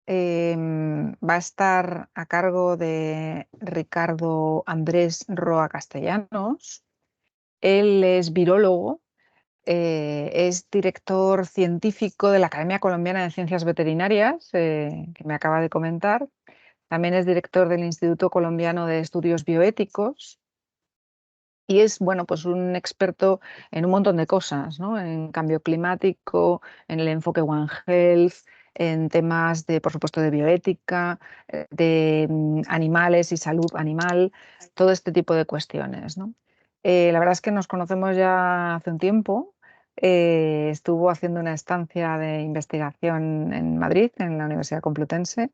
va a estar a cargo de Ricardo Andrés Roa Castellanos. Él es virólogo, es director científico de la Academia Colombiana de Ciencias Veterinarias, que me acaba de comentar. También es director del Instituto Colombiano de Estudios Bioéticos y es, bueno, pues un experto en un montón de cosas, ¿no? En cambio climático, en el enfoque One Health, en temas de, por supuesto, de bioética, de animales y salud animal, todo este tipo de cuestiones, ¿no? La verdad es que nos conocemos ya hace un tiempo. Estuvo haciendo una estancia de investigación en Madrid, en la Universidad Complutense,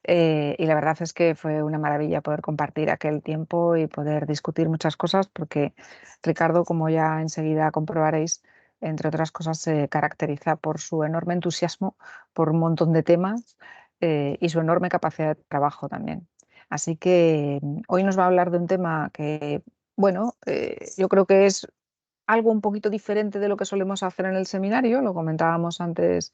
y la verdad es que fue una maravilla poder compartir aquel tiempo y poder discutir muchas cosas, porque Ricardo, como ya enseguida comprobaréis, entre otras cosas, se caracteriza por su enorme entusiasmo por un montón de temas, y su enorme capacidad de trabajo también. Así que hoy nos va a hablar de un tema que, bueno, yo creo que es algo un poquito diferente de lo que solemos hacer en el seminario, lo comentábamos antes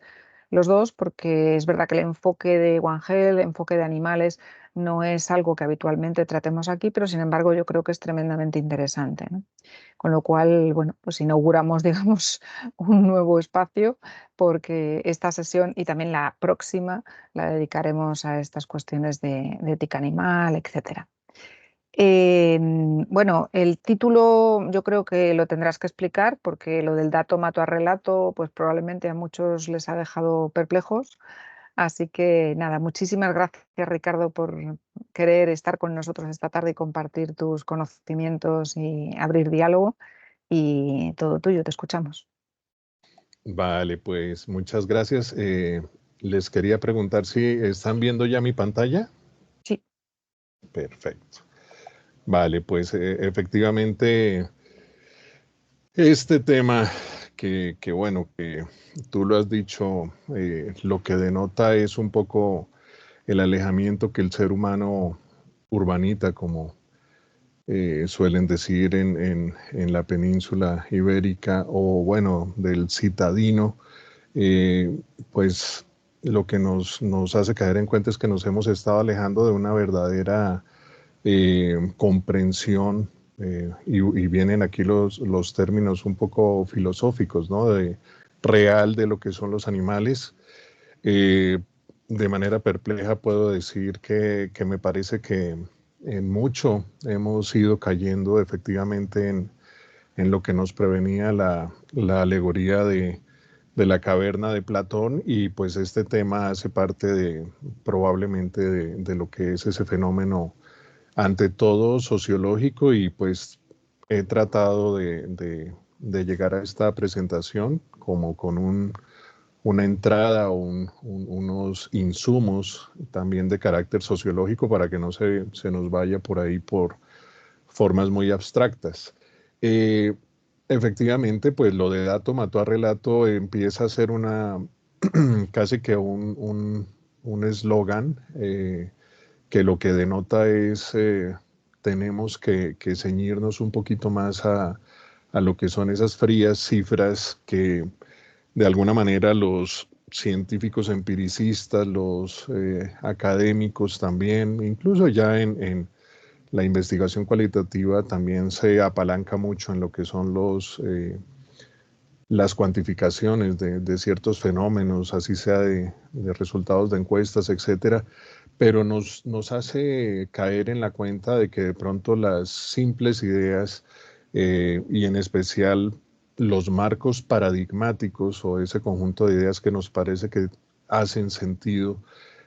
los dos, porque es verdad que el enfoque de One Health, el enfoque de animales, no es algo que habitualmente tratemos aquí, pero sin embargo yo creo que es tremendamente interesante, ¿no? Con lo cual, bueno, pues inauguramos, digamos, un nuevo espacio, porque esta sesión y también la próxima la dedicaremos a estas cuestiones de ética animal, etcétera. Bueno, el título yo creo que lo tendrás que explicar, porque lo del dato mato a relato, pues probablemente a muchos les ha dejado perplejos. Así que nada, muchísimas gracias, Ricardo, por querer estar con nosotros esta tarde y compartir tus conocimientos y abrir diálogo. Y todo tuyo, te escuchamos. Vale, pues muchas gracias. Les quería preguntar si están viendo ya mi pantalla. Sí. Perfecto. Vale, pues efectivamente este tema que bueno, que tú lo has dicho, lo que denota es un poco el alejamiento que el ser humano urbanita, como suelen decir en la península ibérica, o bueno, del citadino, eh, pues lo que nos hace caer en cuenta es que nos hemos estado alejando de una verdadera comprensión, y vienen aquí los términos un poco filosóficos, ¿no? De real de lo que son los animales. Eh, de manera perpleja puedo decir que me parece que en mucho hemos ido cayendo efectivamente en lo que nos prevenía la alegoría de la caverna de Platón, y pues este tema hace parte probablemente de lo que es ese fenómeno, ante todo sociológico, y pues he tratado de llegar a esta presentación como con una entrada o unos insumos también de carácter sociológico, para que no se nos vaya por ahí por formas muy abstractas. Eh, Efectivamente, pues lo de dato mató a relato empieza a ser casi que un eslogan, que lo que denota es tenemos que ceñirnos un poquito más a lo que son esas frías cifras que de alguna manera los científicos empiricistas, los académicos también, incluso ya en la investigación cualitativa también se apalanca mucho en lo que son las cuantificaciones de ciertos fenómenos, así sea de resultados de encuestas, etcétera, pero nos hace caer en la cuenta de que de pronto las simples ideas, y en especial los marcos paradigmáticos o ese conjunto de ideas que nos parece que hacen sentido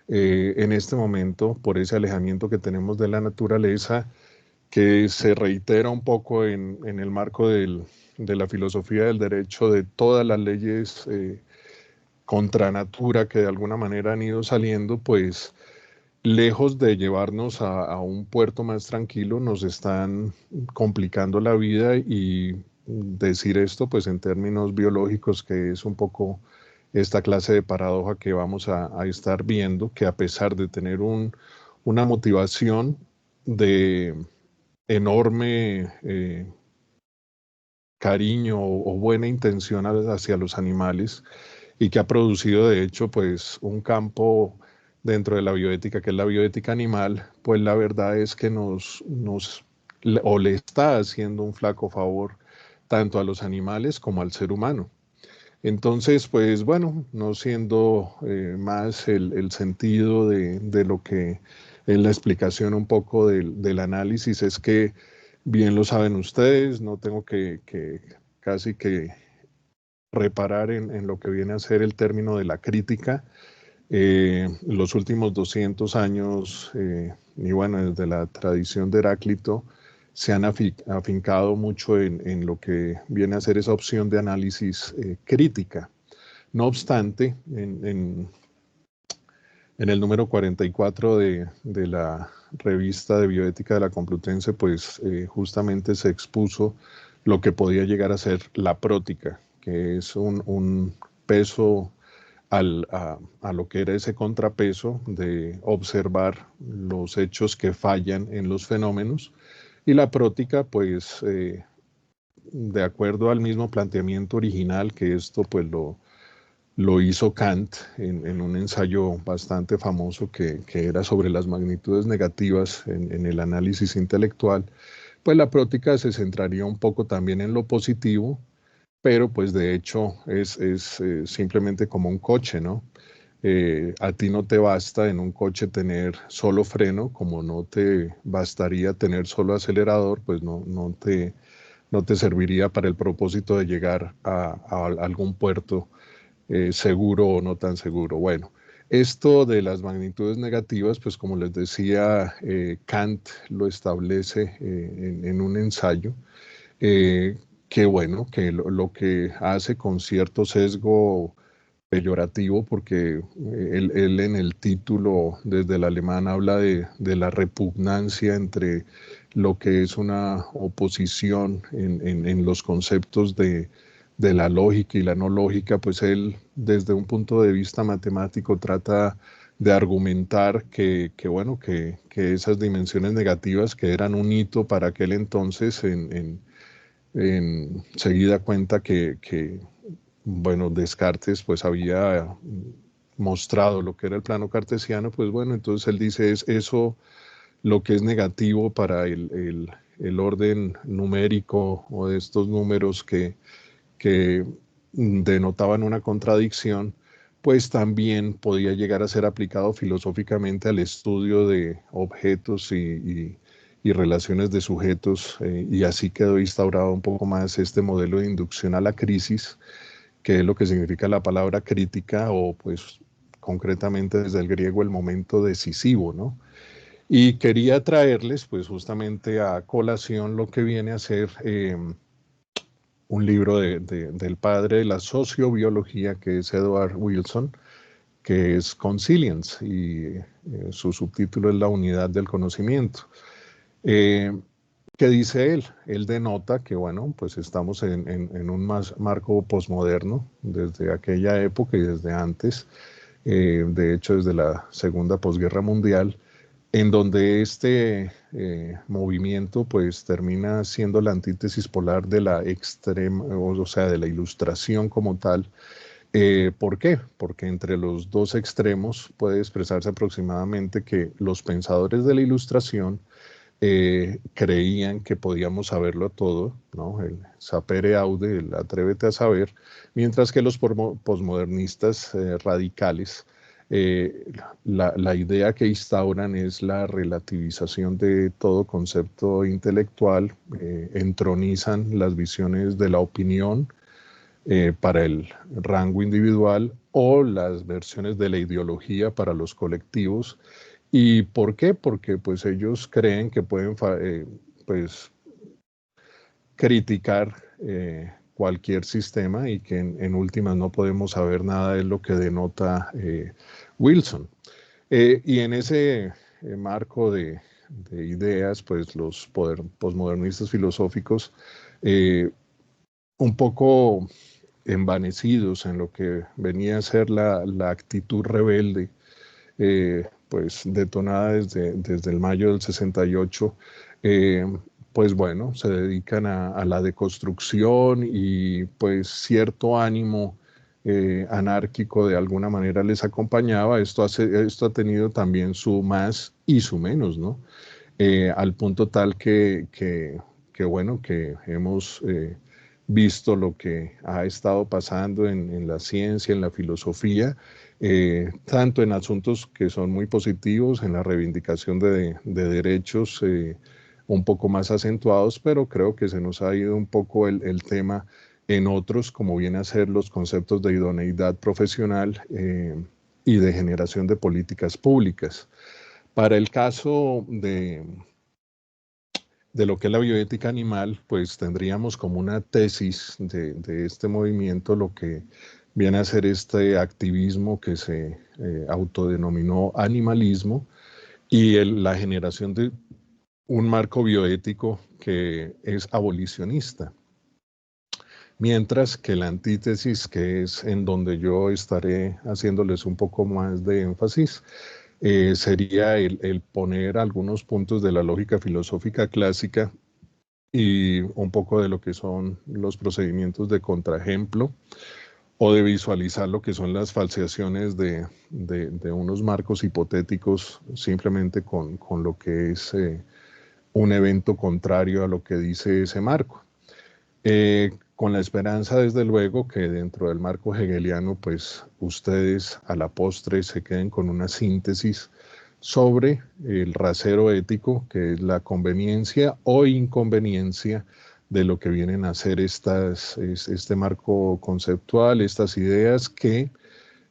en este momento por ese alejamiento que tenemos de la naturaleza, que se reitera un poco en el marco de la filosofía del derecho, de todas las leyes contra natura que de alguna manera han ido saliendo, pues lejos de llevarnos a un puerto más tranquilo, nos están complicando la vida. Y decir esto pues en términos biológicos, que es un poco esta clase de paradoja que vamos a estar viendo, que a pesar de tener una motivación de enorme cariño o buena intención hacia los animales, y que ha producido de hecho pues un campo dentro de la bioética, que es la bioética animal, pues la verdad es que o le está haciendo un flaco favor tanto a los animales como al ser humano. Entonces, pues bueno, no siendo más el sentido de lo que es la explicación un poco del análisis, es que bien lo saben ustedes, no tengo que casi que reparar en lo que viene a ser el término de la crítica. Los últimos 200 años, y bueno, desde la tradición de Heráclito, se han afincado mucho en lo que viene a ser esa opción de análisis crítica. No obstante, en el número 44 de la revista de bioética de la Complutense, pues justamente se expuso lo que podía llegar a ser la prótica, que es un peso a lo que era ese contrapeso de observar los hechos que fallan en los fenómenos. Y la prótica, pues, de acuerdo al mismo planteamiento original, que esto pues lo hizo Kant en un ensayo bastante famoso que era sobre las magnitudes negativas en el análisis intelectual, pues la prótica se centraría un poco también en lo positivo, pero pues de hecho es simplemente como un coche, ¿no? A ti no te basta en un coche tener solo freno, como no te bastaría tener solo acelerador, pues no te serviría para el propósito de llegar a algún puerto seguro o no tan seguro. Bueno, esto de las magnitudes negativas, pues como les decía, Kant lo establece en un ensayo, eh, que bueno, que lo que hace con cierto sesgo peyorativo, porque él en el título desde el alemán habla de la repugnancia entre lo que es una oposición en los conceptos de la lógica y la no lógica, pues él desde un punto de vista matemático trata de argumentar bueno, que esas dimensiones negativas que eran un hito para aquel entonces, en seguida cuenta que bueno, Descartes pues había mostrado lo que era el plano cartesiano, pues bueno, entonces él dice es eso lo que es negativo para el orden numérico o de estos números que denotaban una contradicción, pues también podía llegar a ser aplicado filosóficamente al estudio de objetos y relaciones de sujetos, y así quedó instaurado un poco más este modelo de inducción a la crisis, que es lo que significa la palabra crítica, o pues concretamente desde el griego el momento decisivo, ¿no? Y quería traerles pues justamente a colación lo que viene a ser un libro del padre de la sociobiología, que es Edward Wilson, que es Consilience, y su subtítulo es La unidad del conocimiento. ¿Qué dice él? Él denota que, bueno, pues estamos en un marco posmoderno desde aquella época y desde antes, de hecho desde la segunda posguerra mundial, en donde este movimiento pues termina siendo la antítesis polar de la extrema, o sea, de la ilustración como tal. ¿Por qué? Porque entre los dos extremos puede expresarse aproximadamente que los pensadores de la ilustración creían que podíamos saberlo todo, ¿no? El sapere aude, el atrévete a saber, mientras que los posmodernistas radicales, la idea que instauran es la relativización de todo concepto intelectual, entronizan las visiones de la opinión para el rango individual o las versiones de la ideología para los colectivos. ¿Y por qué? Porque pues ellos creen que pueden pues criticar cualquier sistema y que en últimas no podemos saber nada, es lo que denota Wilson. Y en ese marco de ideas, pues los posmodernistas filosóficos, un poco envanecidos en lo que venía a ser la actitud rebelde, pues detonada desde el mayo del 68, pues bueno, se dedican a la deconstrucción y pues cierto ánimo anárquico de alguna manera les acompañaba. Esto ha tenido también su más y su menos, ¿no? Al punto tal bueno, que hemos visto lo que ha estado pasando en la ciencia, en la filosofía, tanto en asuntos que son muy positivos, en la reivindicación de derechos un poco más acentuados, pero creo que se nos ha ido un poco el tema en otros, como viene a ser los conceptos de idoneidad profesional y de generación de políticas públicas. Para el caso de lo que es la bioética animal, pues tendríamos como una tesis de este movimiento lo que viene a ser este activismo que se autodenominó animalismo y la generación de un marco bioético que es abolicionista. Mientras que la antítesis, que es en donde yo estaré haciéndoles un poco más de énfasis, sería el poner algunos puntos de la lógica filosófica clásica y un poco de lo que son los procedimientos de contraejemplo o de visualizar lo que son las falseaciones de unos marcos hipotéticos simplemente con lo que es un evento contrario a lo que dice ese marco. Con la esperanza, desde luego, que dentro del marco hegeliano, pues ustedes a la postre se queden con una síntesis sobre el rasero ético, que es la conveniencia o inconveniencia de lo que vienen a ser este marco conceptual, estas ideas que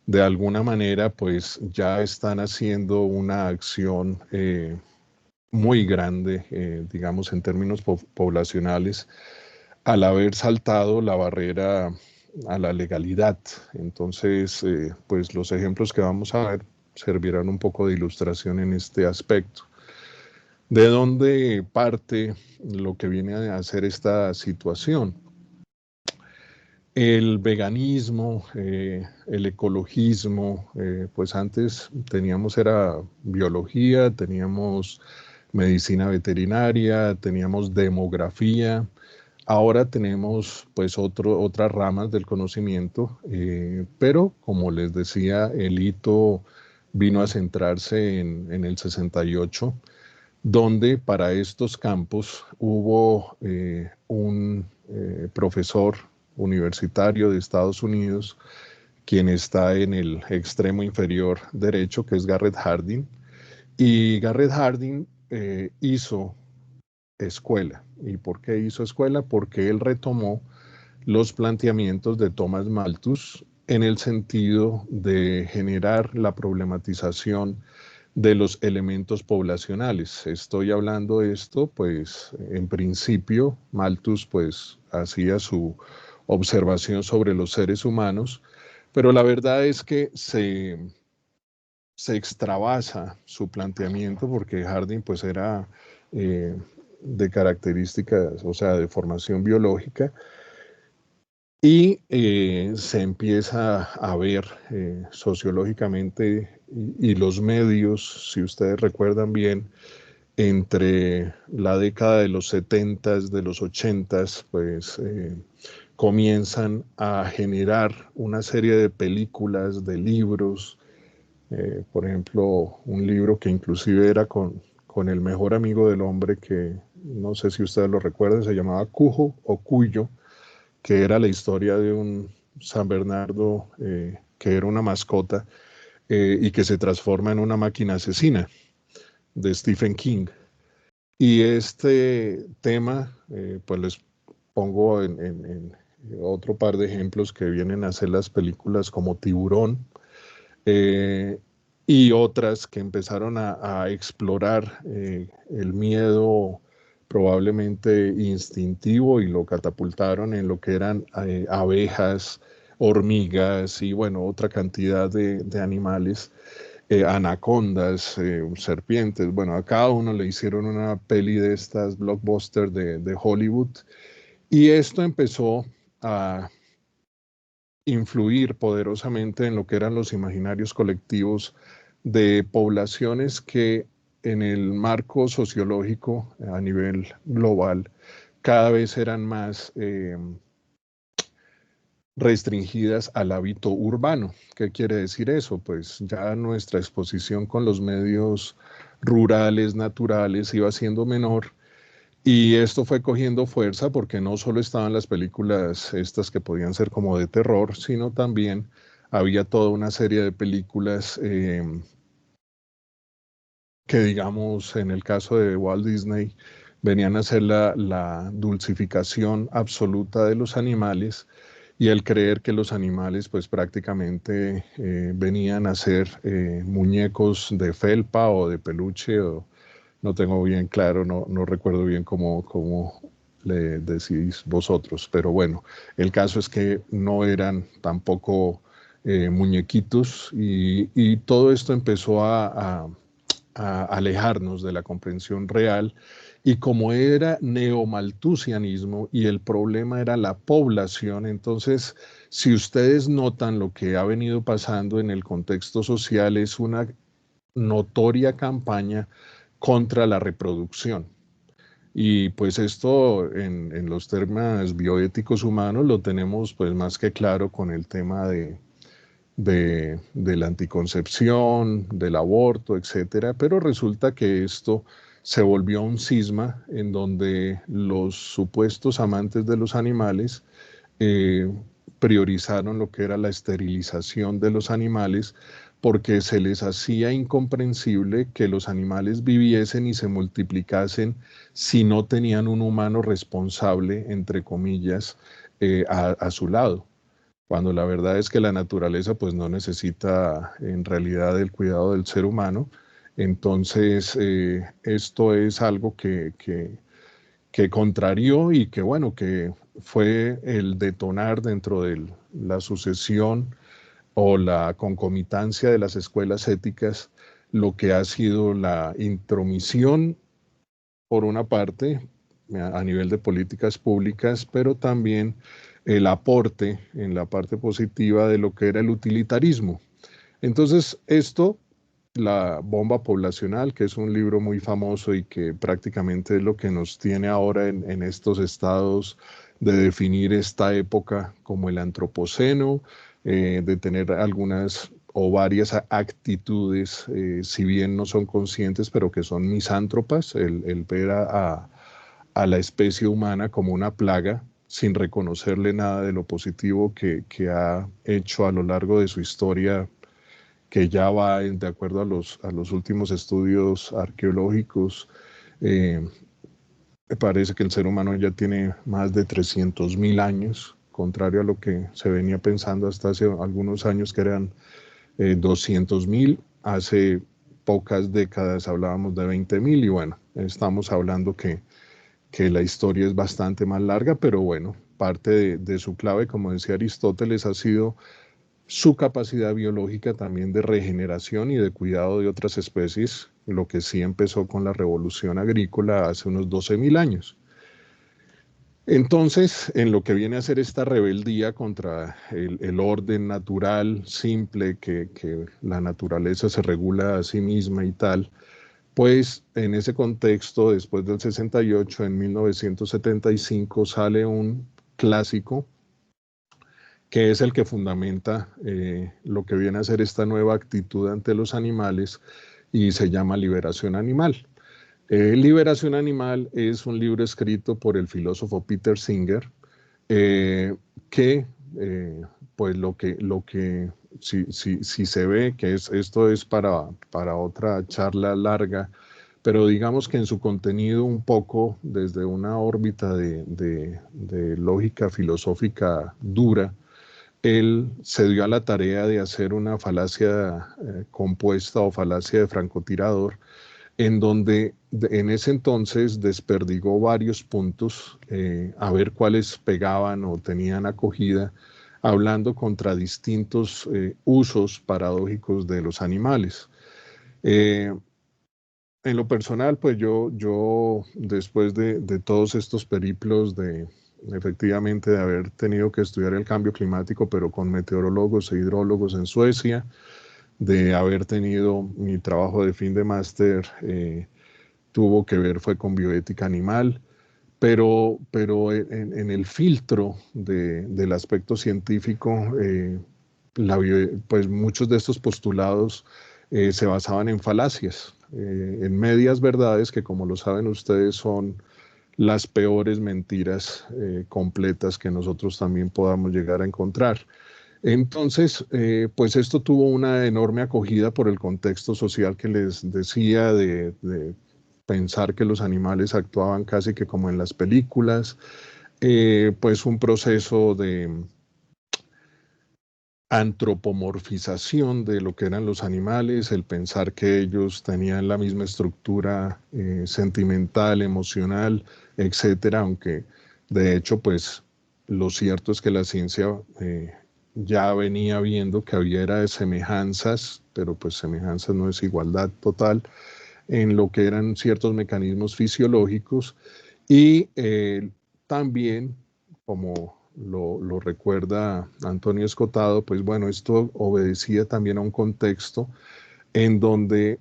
de alguna manera pues ya están haciendo una acción muy grande, digamos en términos poblacionales, al haber saltado la barrera a la legalidad. Entonces, pues los ejemplos que vamos a ver servirán un poco de ilustración en este aspecto. ¿De dónde parte lo que viene a hacer esta situación? El veganismo, el ecologismo, pues antes era biología, teníamos medicina veterinaria, teníamos demografía. Ahora tenemos pues otras ramas del conocimiento, pero como les decía, el hito vino a centrarse en el 68, donde para estos campos hubo un profesor universitario de Estados Unidos, quien está en el extremo inferior derecho, que es Garrett Hardin, y Garrett Hardin hizo escuela. ¿Y por qué hizo escuela? Porque él retomó los planteamientos de Thomas Malthus en el sentido de generar la problematización de los elementos poblacionales. Estoy hablando de esto, pues en principio Malthus pues hacía su observación sobre los seres humanos, pero la verdad es que se extravasa su planteamiento porque Harding pues era de características, o sea, de formación biológica, y se empieza a ver sociológicamente y los medios, si ustedes recuerdan bien, entre la década de los 70s, de los 80s, pues comienzan a generar una serie de películas, de libros, por ejemplo, un libro que inclusive era con el mejor amigo del hombre, que no sé si ustedes lo recuerdan, se llamaba Cujo o Cuyo, que era la historia de un San Bernardo que era una mascota y que se transforma en una máquina asesina, de Stephen King. Y este tema, pues les pongo en otro par de ejemplos que vienen a ser las películas como Tiburón, eh, y otras que empezaron a explorar el miedo probablemente instintivo y lo catapultaron en lo que eran abejas, hormigas y bueno, otra cantidad de animales, anacondas, serpientes. Bueno, a cada uno le hicieron una peli de estas blockbusters de Hollywood y esto empezó a influir poderosamente en lo que eran los imaginarios colectivos de poblaciones que en el marco sociológico a nivel global cada vez eran más restringidas al hábito urbano. ¿Qué quiere decir eso? Pues ya nuestra exposición con los medios rurales, naturales, iba siendo menor. Y esto fue cogiendo fuerza porque no solo estaban las películas estas que podían ser como de terror, sino también había toda una serie de películas que, digamos, en el caso de Walt Disney, venían a ser la dulcificación absoluta de los animales y el creer que los animales pues prácticamente venían a ser muñecos de felpa o de peluche, o no tengo bien claro, no recuerdo bien cómo le decís vosotros, pero bueno, el caso es que no eran tampoco muñequitos, y todo esto empezó a alejarnos de la comprensión real, y como era neomalthusianismo y el problema era la población, entonces si ustedes notan lo que ha venido pasando en el contexto social es una notoria campaña contra la reproducción. Y pues esto en los temas bioéticos humanos lo tenemos pues más que claro con el tema de la anticoncepción, del aborto, etcétera, pero resulta que esto se volvió un cisma en donde los supuestos amantes de los animales eh, priorizaron lo que era la esterilización de los animales, porque se les hacía incomprensible que los animales viviesen y se multiplicasen si no tenían un humano responsable, entre comillas, a su lado, cuando la verdad es que la naturaleza pues no necesita en realidad el cuidado del ser humano. Entonces, esto es algo que contrarió y que bueno, que fue el detonar dentro de la sucesión o la concomitancia de las escuelas éticas, lo que ha sido la intromisión, por una parte, a nivel de políticas públicas, pero también el aporte en la parte positiva de lo que era el utilitarismo. Entonces, esto, La bomba poblacional, que es un libro muy famoso y que prácticamente es lo que nos tiene ahora en estos estados de definir esta época como el antropoceno, de tener algunas o varias actitudes, si bien no son conscientes, pero que son misántropas, el ver a la especie humana como una plaga, sin reconocerle nada de lo positivo que ha hecho a lo largo de su historia, que ya va de acuerdo a los últimos estudios arqueológicos. eh, Me parece que el ser humano ya tiene más de 300.000 años, contrario a lo que se venía pensando hasta hace algunos años, que eran 200.000. Hace pocas décadas hablábamos de 20.000, y bueno, estamos hablando que la historia es bastante más larga, pero bueno, parte de su clave, como decía Aristóteles, ha sido su capacidad biológica también de regeneración y de cuidado de otras especies, lo que sí empezó con la revolución agrícola hace unos 12.000 años. Entonces, en lo que viene a ser esta rebeldía contra el orden natural simple, que la naturaleza se regula a sí misma y tal, pues en ese contexto, después del 68, en 1975, sale un clásico que es el que fundamenta lo que viene a ser esta nueva actitud ante los animales, y se llama Liberación Animal. Liberación Animal es un libro escrito por el filósofo Peter Singer, eh, que pues si se ve que esto es para otra charla larga, pero digamos que en su contenido un poco desde una órbita de lógica filosófica dura, él se dio a la tarea de hacer una falacia compuesta o falacia de francotirador, en donde en ese entonces desperdigó varios puntos a ver cuáles pegaban o tenían acogida, hablando contra distintos usos paradójicos de los animales. Eh, en lo personal, pues yo después de todos estos periplos efectivamente de haber tenido que estudiar el cambio climático, pero con meteorólogos e hidrólogos en Suecia, de haber tenido mi trabajo de fin de máster, tuvo que ver fue con bioética animal, pero en el filtro del aspecto científico, pues muchos de estos postulados se basaban en falacias, en medias verdades que, como lo saben ustedes, son las peores mentiras completas que nosotros también podamos llegar a encontrar. Entonces, pues esto tuvo una enorme acogida por el contexto social que les decía de pensar que los animales actuaban casi que como en las películas, pues un proceso de antropomorfización de lo que eran los animales, el pensar que ellos tenían la misma estructura sentimental, emocional, etcétera, aunque de hecho, pues lo cierto es que la ciencia ya venía viendo que había era de semejanzas, pero pues semejanzas no es igualdad total, en lo que eran ciertos mecanismos fisiológicos y también, como lo recuerda Antonio Escotado, pues bueno, esto obedecía también a un contexto en donde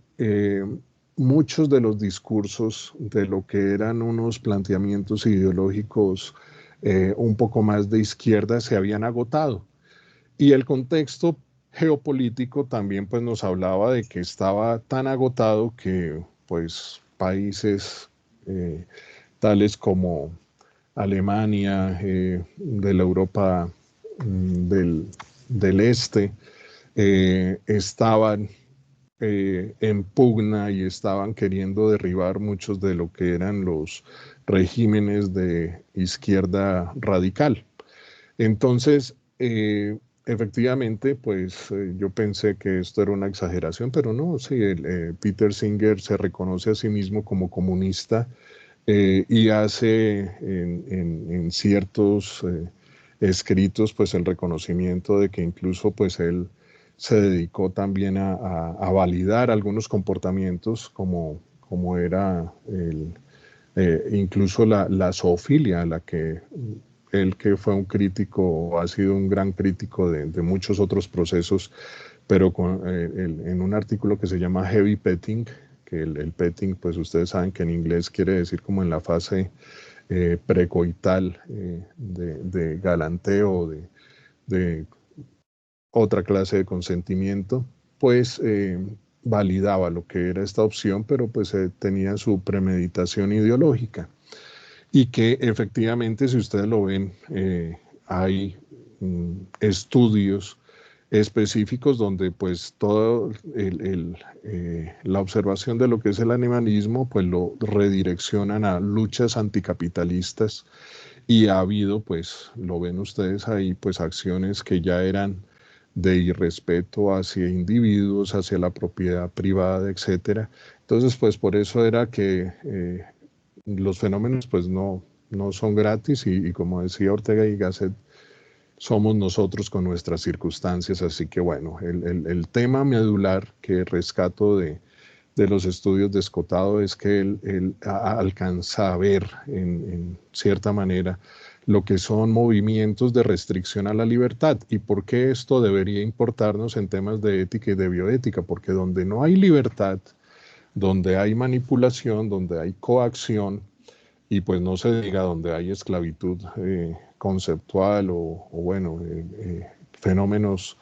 muchos de los discursos de lo que eran unos planteamientos ideológicos un poco más de izquierda se habían agotado. Y el contexto geopolítico también pues nos hablaba de que estaba tan agotado que pues países tales como Alemania, de la Europa del Este, estaban en pugna y estaban queriendo derribar muchos de lo que eran los regímenes de izquierda radical. Entonces, efectivamente, pues yo pensé que esto era una exageración, pero no, sí, Peter Singer se reconoce a sí mismo como comunista y hace en ciertos escritos pues el reconocimiento de que incluso pues él se dedicó también a validar algunos comportamientos como era incluso la zoofilia, la que él, que fue un crítico, ha sido un gran crítico de muchos otros procesos, pero en un artículo que se llama Heavy Petting, que el petting, pues ustedes saben que en inglés quiere decir como en la fase precoital de galanteo, de otra clase de consentimiento, pues validaba lo que era esta opción, pero pues tenía su premeditación ideológica. Y que efectivamente, si ustedes lo ven, hay estudios específicos donde pues todo la observación de lo que es el animalismo pues lo redireccionan a luchas anticapitalistas y ha habido pues, lo ven ustedes ahí, pues acciones que ya eran de irrespeto hacia individuos, hacia la propiedad privada, etcétera. Entonces pues por eso era que los fenómenos pues no son gratis y como decía Ortega y Gasset, somos nosotros con nuestras circunstancias. Así que bueno, el tema medular que rescato de los estudios de Escotado es que él alcanza a ver en cierta manera lo que son movimientos de restricción a la libertad y por qué esto debería importarnos en temas de ética y de bioética, porque donde no hay libertad, donde hay manipulación, donde hay coacción, y pues no se diga donde hay esclavitud conceptual o bueno, fenómenos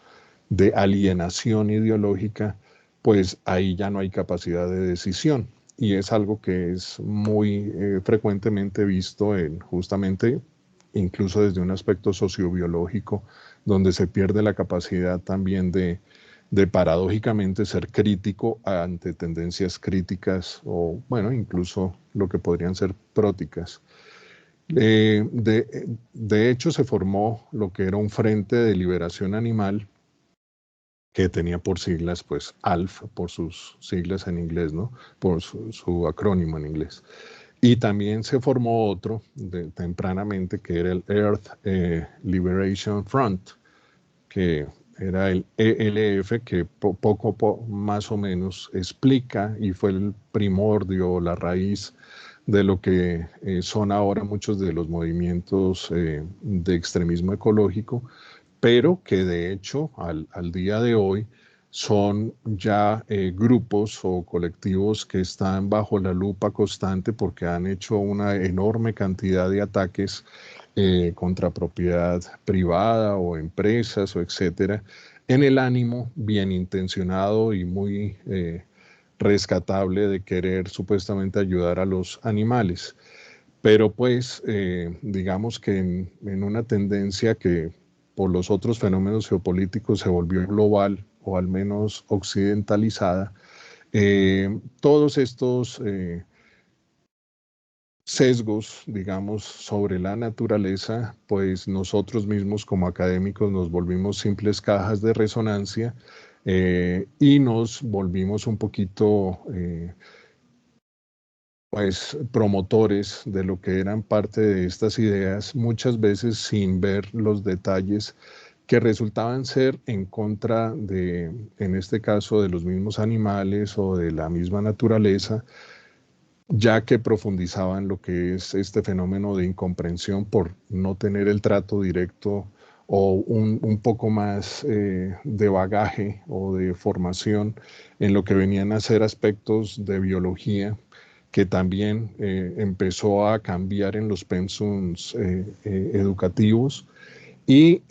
de alienación ideológica, pues ahí ya no hay capacidad de decisión. Y es algo que es muy frecuentemente visto justamente, incluso desde un aspecto sociobiológico, donde se pierde la capacidad también de paradójicamente ser crítico ante tendencias críticas o, bueno, incluso lo que podrían ser próticas. De hecho, se formó lo que era un Frente de Liberación Animal, que tenía por siglas, pues, ALF, por sus siglas en inglés, ¿no? Por su acrónimo en inglés. Y también se formó otro tempranamente, que era el Earth Liberation Front, que era el ELF, que poco más o menos explica y fue el primordio, la raíz de lo que son ahora muchos de los movimientos de extremismo ecológico, pero que de hecho al día de hoy son ya grupos o colectivos que están bajo la lupa constante porque han hecho una enorme cantidad de ataques contra propiedad privada o empresas o etcétera, en el ánimo bien intencionado y muy rescatable de querer supuestamente ayudar a los animales. Pero pues digamos que en una tendencia que por los otros fenómenos geopolíticos se volvió global o al menos occidentalizada, todos estos sesgos, digamos, sobre la naturaleza, pues nosotros mismos como académicos nos volvimos simples cajas de resonancia y nos volvimos un poquito pues promotores de lo que eran parte de estas ideas, muchas veces sin ver los detalles que resultaban ser en contra de, en este caso, de los mismos animales o de la misma naturaleza, ya que profundizaban lo que es este fenómeno de incomprensión por no tener el trato directo o un poco más de bagaje o de formación en lo que venían a ser aspectos de biología que también empezó a cambiar en los pensums educativos y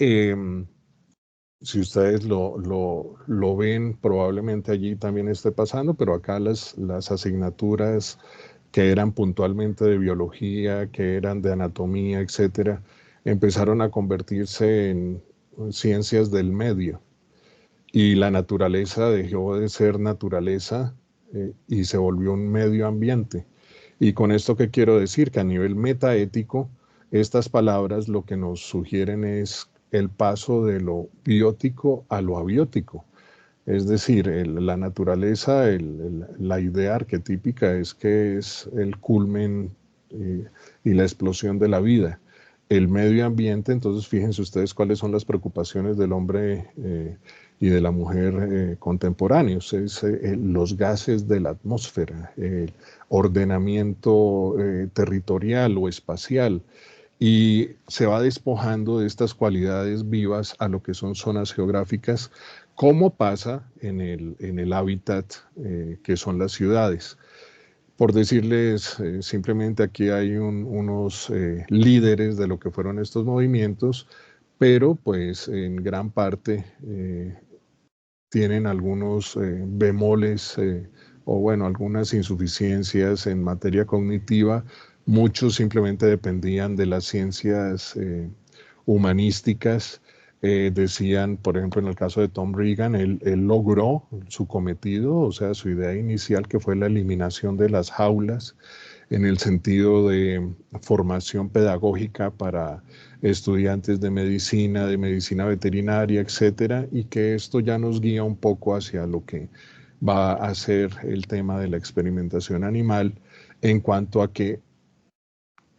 si ustedes lo ven, probablemente allí también esté pasando, pero acá las asignaturas que eran puntualmente de biología, que eran de anatomía, etcétera, empezaron a convertirse en ciencias del medio y la naturaleza dejó de ser naturaleza y se volvió un medio ambiente. Y con esto qué quiero decir, que a nivel metaético, estas palabras lo que nos sugieren es el paso de lo biótico a lo abiótico. Es decir, la naturaleza, la idea arquetípica es que es el culmen y la explosión de la vida. El medio ambiente, entonces fíjense ustedes cuáles son las preocupaciones del hombre y de la mujer contemporáneos. Es los gases de la atmósfera, el ordenamiento territorial o espacial, y se va despojando de estas cualidades vivas a lo que son zonas geográficas, como pasa en el hábitat que son las ciudades. Por decirles simplemente aquí hay unos líderes de lo que fueron estos movimientos, pero pues en gran parte tienen algunos bemoles o bueno, algunas insuficiencias en materia cognitiva. Muchos simplemente dependían de las ciencias humanísticas. Decían, por ejemplo, en el caso de Tom Regan, él logró su cometido, o sea, su idea inicial que fue la eliminación de las jaulas en el sentido de formación pedagógica para estudiantes de medicina veterinaria, etcétera, y que esto ya nos guía un poco hacia lo que va a ser el tema de la experimentación animal en cuanto a que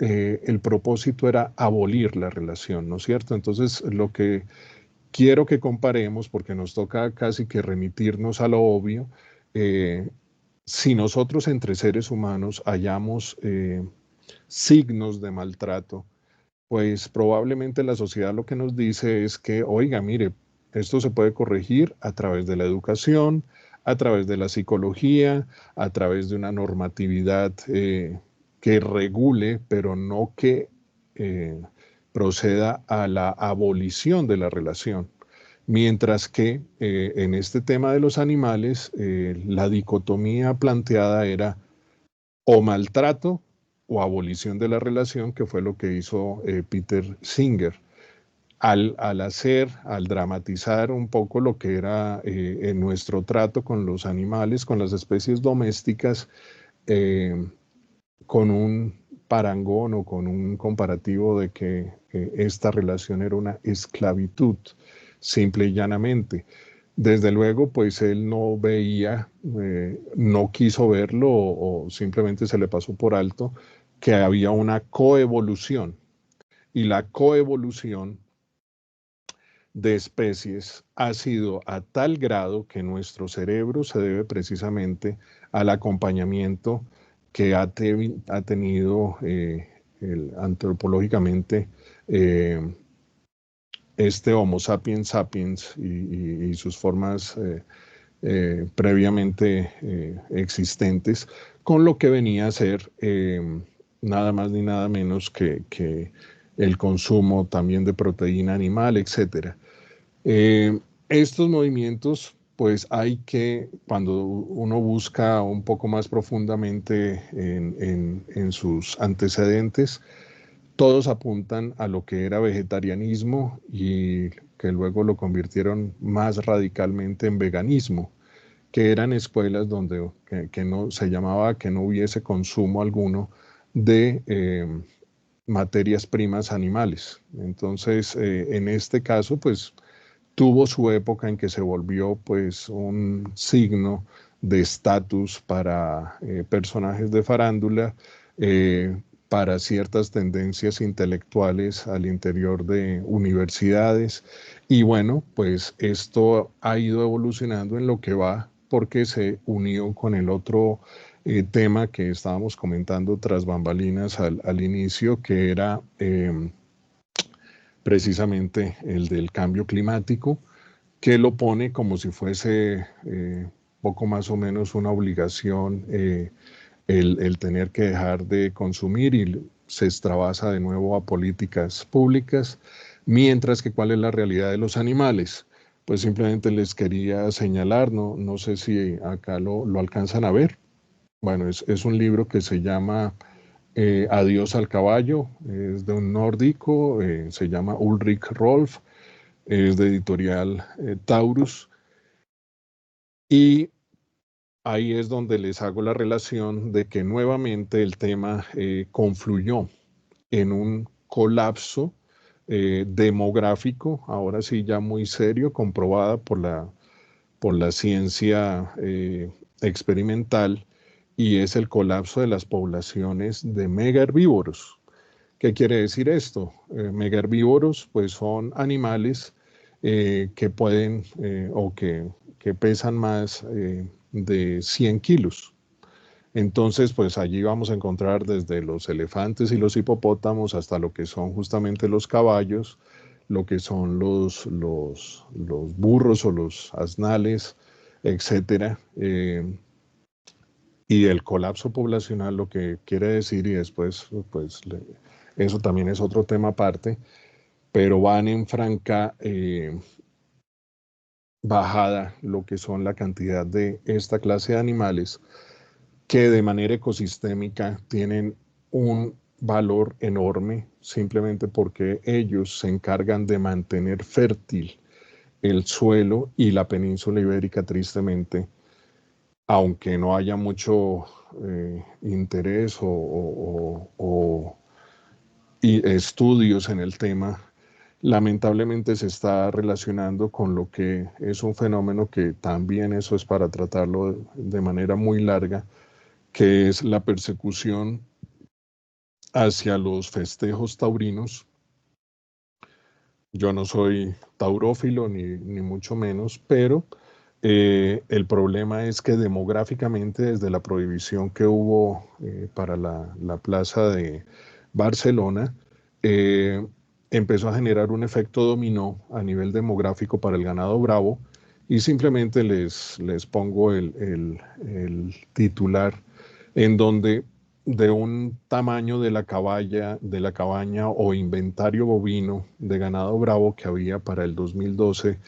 el propósito era abolir la relación, ¿no es cierto? Entonces, lo que quiero que comparemos, porque nos toca casi que remitirnos a lo obvio, si nosotros entre seres humanos hallamos signos de maltrato, pues probablemente la sociedad lo que nos dice es que, oiga, mire, esto se puede corregir a través de la educación, a través de la psicología, a través de una normatividad que regule, pero no que eh, proceda a la abolición de la relación. Mientras que en este tema de los animales, la dicotomía planteada era o maltrato o abolición de la relación, que fue lo que hizo Peter Singer. Al dramatizar un poco lo que era en nuestro trato con los animales, con las especies domésticas, eh, con un parangón o con un comparativo de que esta relación era una esclavitud, simple y llanamente. Desde luego, pues él no veía, no quiso verlo o simplemente se le pasó por alto que había una coevolución. Y la coevolución de especies ha sido a tal grado que nuestro cerebro se debe precisamente al acompañamiento que ha tenido antropológicamente este Homo sapiens sapiens y sus formas previamente existentes, con lo que venía a ser nada más ni nada menos que el consumo también de proteína animal, etc. Estos movimientos, pues hay que, cuando uno busca un poco más profundamente en sus antecedentes, todos apuntan a lo que era vegetarianismo y que luego lo convirtieron más radicalmente en veganismo, que eran escuelas donde que no se llamaba que no hubiese consumo alguno de materias primas animales. Entonces, en este caso, pues tuvo su época en que se volvió pues un signo de estatus para personajes de farándula, para ciertas tendencias intelectuales al interior de universidades. Y bueno, pues esto ha ido evolucionando en lo que va porque se unió con el otro tema que estábamos comentando tras bambalinas al inicio, que era precisamente el del cambio climático, que lo pone como si fuese poco más o menos una obligación el tener que dejar de consumir, y se extravasa de nuevo a políticas públicas, mientras que cuál es la realidad de los animales. Pues simplemente les quería señalar, no sé si acá lo alcanzan a ver. Bueno, es un libro que se llama Adiós al caballo, es de un nórdico, se llama Ulrich Rolf, es de editorial Taurus, y ahí es donde les hago la relación de que nuevamente el tema confluyó en un colapso demográfico, ahora sí ya muy serio, comprobada por la ciencia experimental, y es el colapso de las poblaciones de megaherbívoros. ¿Qué quiere decir esto? Megaherbívoros pues son animales que pueden que pesan más de 100 kilos. Entonces, pues allí vamos a encontrar desde los elefantes y los hipopótamos hasta lo que son justamente los caballos, lo que son los burros o los asnales, etcétera. Y el colapso poblacional, lo que quiere decir, y después, pues, eso también es otro tema aparte, pero van en franca bajada lo que son la cantidad de esta clase de animales que de manera ecosistémica tienen un valor enorme simplemente porque ellos se encargan de mantener fértil el suelo y la península ibérica, tristemente, aunque no haya mucho interés y estudios en el tema, lamentablemente se está relacionando con lo que es un fenómeno que también eso es para tratarlo de manera muy larga, que es la persecución hacia los festejos taurinos. Yo no soy taurófilo ni mucho menos, pero el problema es que demográficamente, desde la prohibición que hubo para la plaza de Barcelona, eh, empezó a generar un efecto dominó a nivel demográfico para el ganado bravo, y simplemente les pongo el titular en donde de un tamaño de la cabaña o inventario bovino de ganado bravo que había para el 2012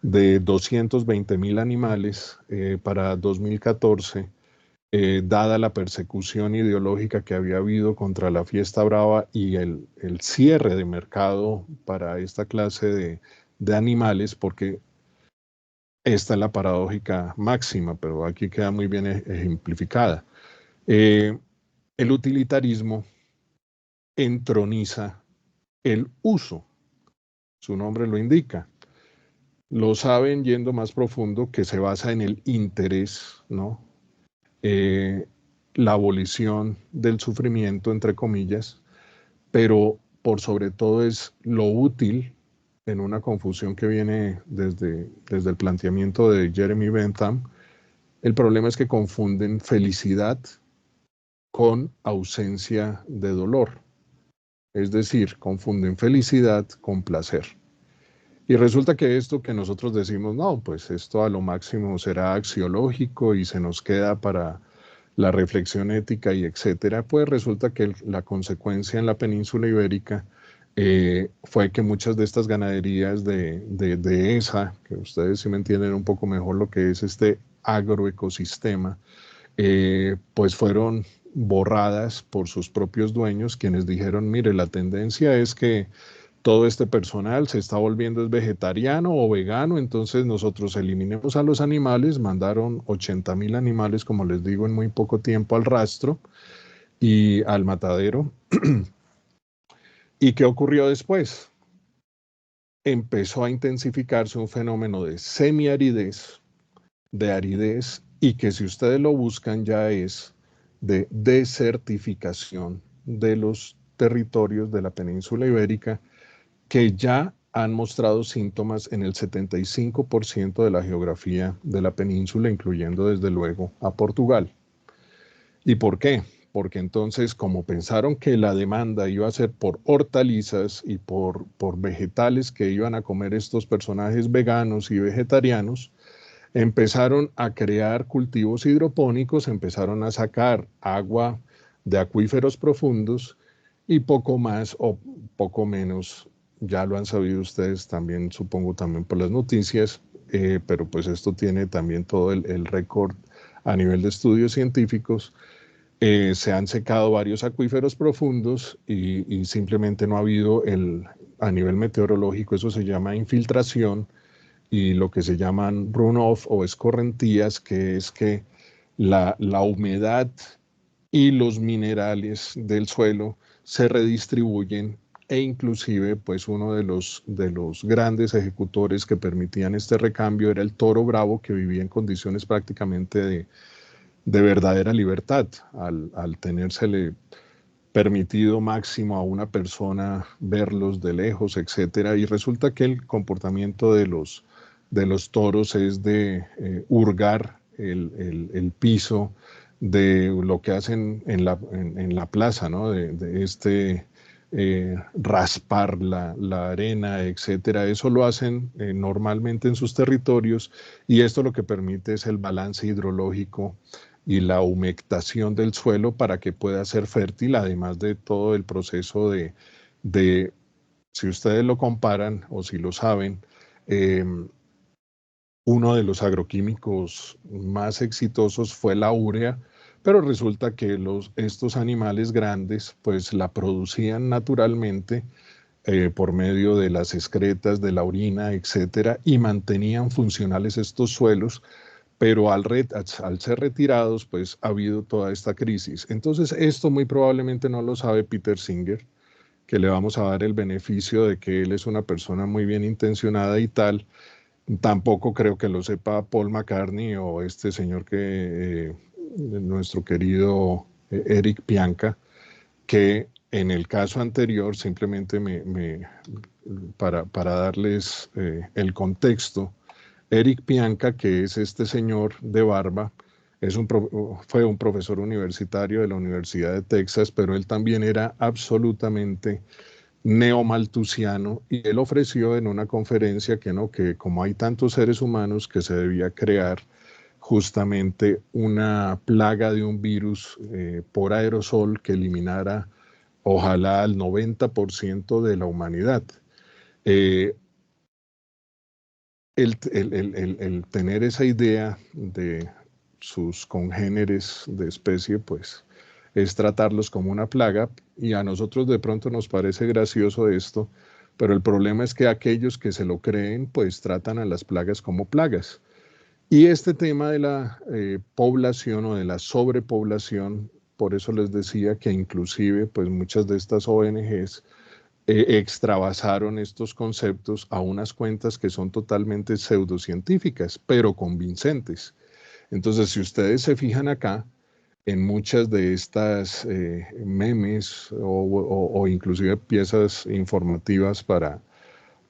de 220.000 animales, para 2014, dada la persecución ideológica que había habido contra la fiesta brava y el cierre de mercado para esta clase de animales, porque esta es la paradójica máxima, pero aquí queda muy bien ejemplificada. Eh, el utilitarismo entroniza el uso, su nombre lo indica. Lo saben yendo más profundo, que se basa en el interés, ¿no? Eh, la abolición del sufrimiento, entre comillas, pero por sobre todo es lo útil, en una confusión que viene desde el planteamiento de Jeremy Bentham. El problema es que confunden felicidad con ausencia de dolor. Es decir, confunden felicidad con placer. Y resulta que esto que nosotros decimos, no, pues esto a lo máximo será axiológico y se nos queda para la reflexión ética y etcétera, pues resulta que la consecuencia en la península ibérica fue que muchas de estas ganaderías de esa, que ustedes sí me entienden un poco mejor lo que es este agroecosistema, pues fueron borradas por sus propios dueños, quienes dijeron, mire, la tendencia es que todo este personal se está volviendo vegetariano o vegano, entonces nosotros eliminemos a los animales, mandaron 80.000 animales, como les digo, en muy poco tiempo al rastro y al matadero. ¿Y qué ocurrió después? Empezó a intensificarse un fenómeno de semiaridez, de aridez, y que si ustedes lo buscan ya es de desertificación de los territorios de la península ibérica, que ya han mostrado síntomas en el 75% de la geografía de la península, incluyendo desde luego a Portugal. ¿Y por qué? Porque entonces, como pensaron que la demanda iba a ser por hortalizas y por vegetales que iban a comer estos personajes veganos y vegetarianos, empezaron a crear cultivos hidropónicos, empezaron a sacar agua de acuíferos profundos y poco más o poco menos, ya lo han sabido ustedes también, supongo también por las noticias, pero pues esto tiene también todo el récord a nivel de estudios científicos. Se han secado varios acuíferos profundos y simplemente no ha habido a nivel meteorológico, eso se llama infiltración, y lo que se llaman runoff o escorrentías, que es que la humedad y los minerales del suelo se redistribuyen, e inclusive pues uno de los grandes ejecutores que permitían este recambio era el toro bravo, que vivía en condiciones prácticamente de verdadera libertad al tenérsele permitido máximo a una persona verlos de lejos, etcétera, y resulta que el comportamiento de los toros es de hurgar el piso, de lo que hacen en la plaza, ¿no? De raspar la arena, etcétera. Eso lo hacen normalmente en sus territorios, y esto lo que permite es el balance hidrológico y la humectación del suelo para que pueda ser fértil, además de todo el proceso de si ustedes lo comparan o si lo saben, eh, uno de los agroquímicos más exitosos fue la urea, pero resulta que estos animales grandes pues la producían naturalmente por medio de las excretas, de la orina, etcétera, y mantenían funcionales estos suelos, pero al ser retirados, pues ha habido toda esta crisis. Entonces, esto muy probablemente no lo sabe Peter Singer, que le vamos a dar el beneficio de que él es una persona muy bien intencionada y tal. Tampoco creo que lo sepa Paul McCartney o este señor nuestro querido Eric Pianka, que en el caso anterior, simplemente para darles el contexto, Eric Pianka, que es este señor de barba, fue un profesor universitario de la Universidad de Texas, pero él también era absolutamente neomalthusiano, y él ofreció en una conferencia que no, que como hay tantos seres humanos, que se debía crear justamente una plaga de un virus por aerosol que eliminara ojalá al 90% de la humanidad. Eh, el tener esa idea de sus congéneres de especie, pues es tratarlos como una plaga, y a nosotros de pronto nos parece gracioso esto, pero el problema es que aquellos que se lo creen, pues tratan a las plagas como plagas. Y este tema de la población o de la sobrepoblación, por eso les decía que inclusive pues muchas de estas ONGs extravasaron estos conceptos a unas cuentas que son totalmente pseudocientíficas, pero convincentes. Entonces, si ustedes se fijan acá, en muchas de estas memes o inclusive piezas informativas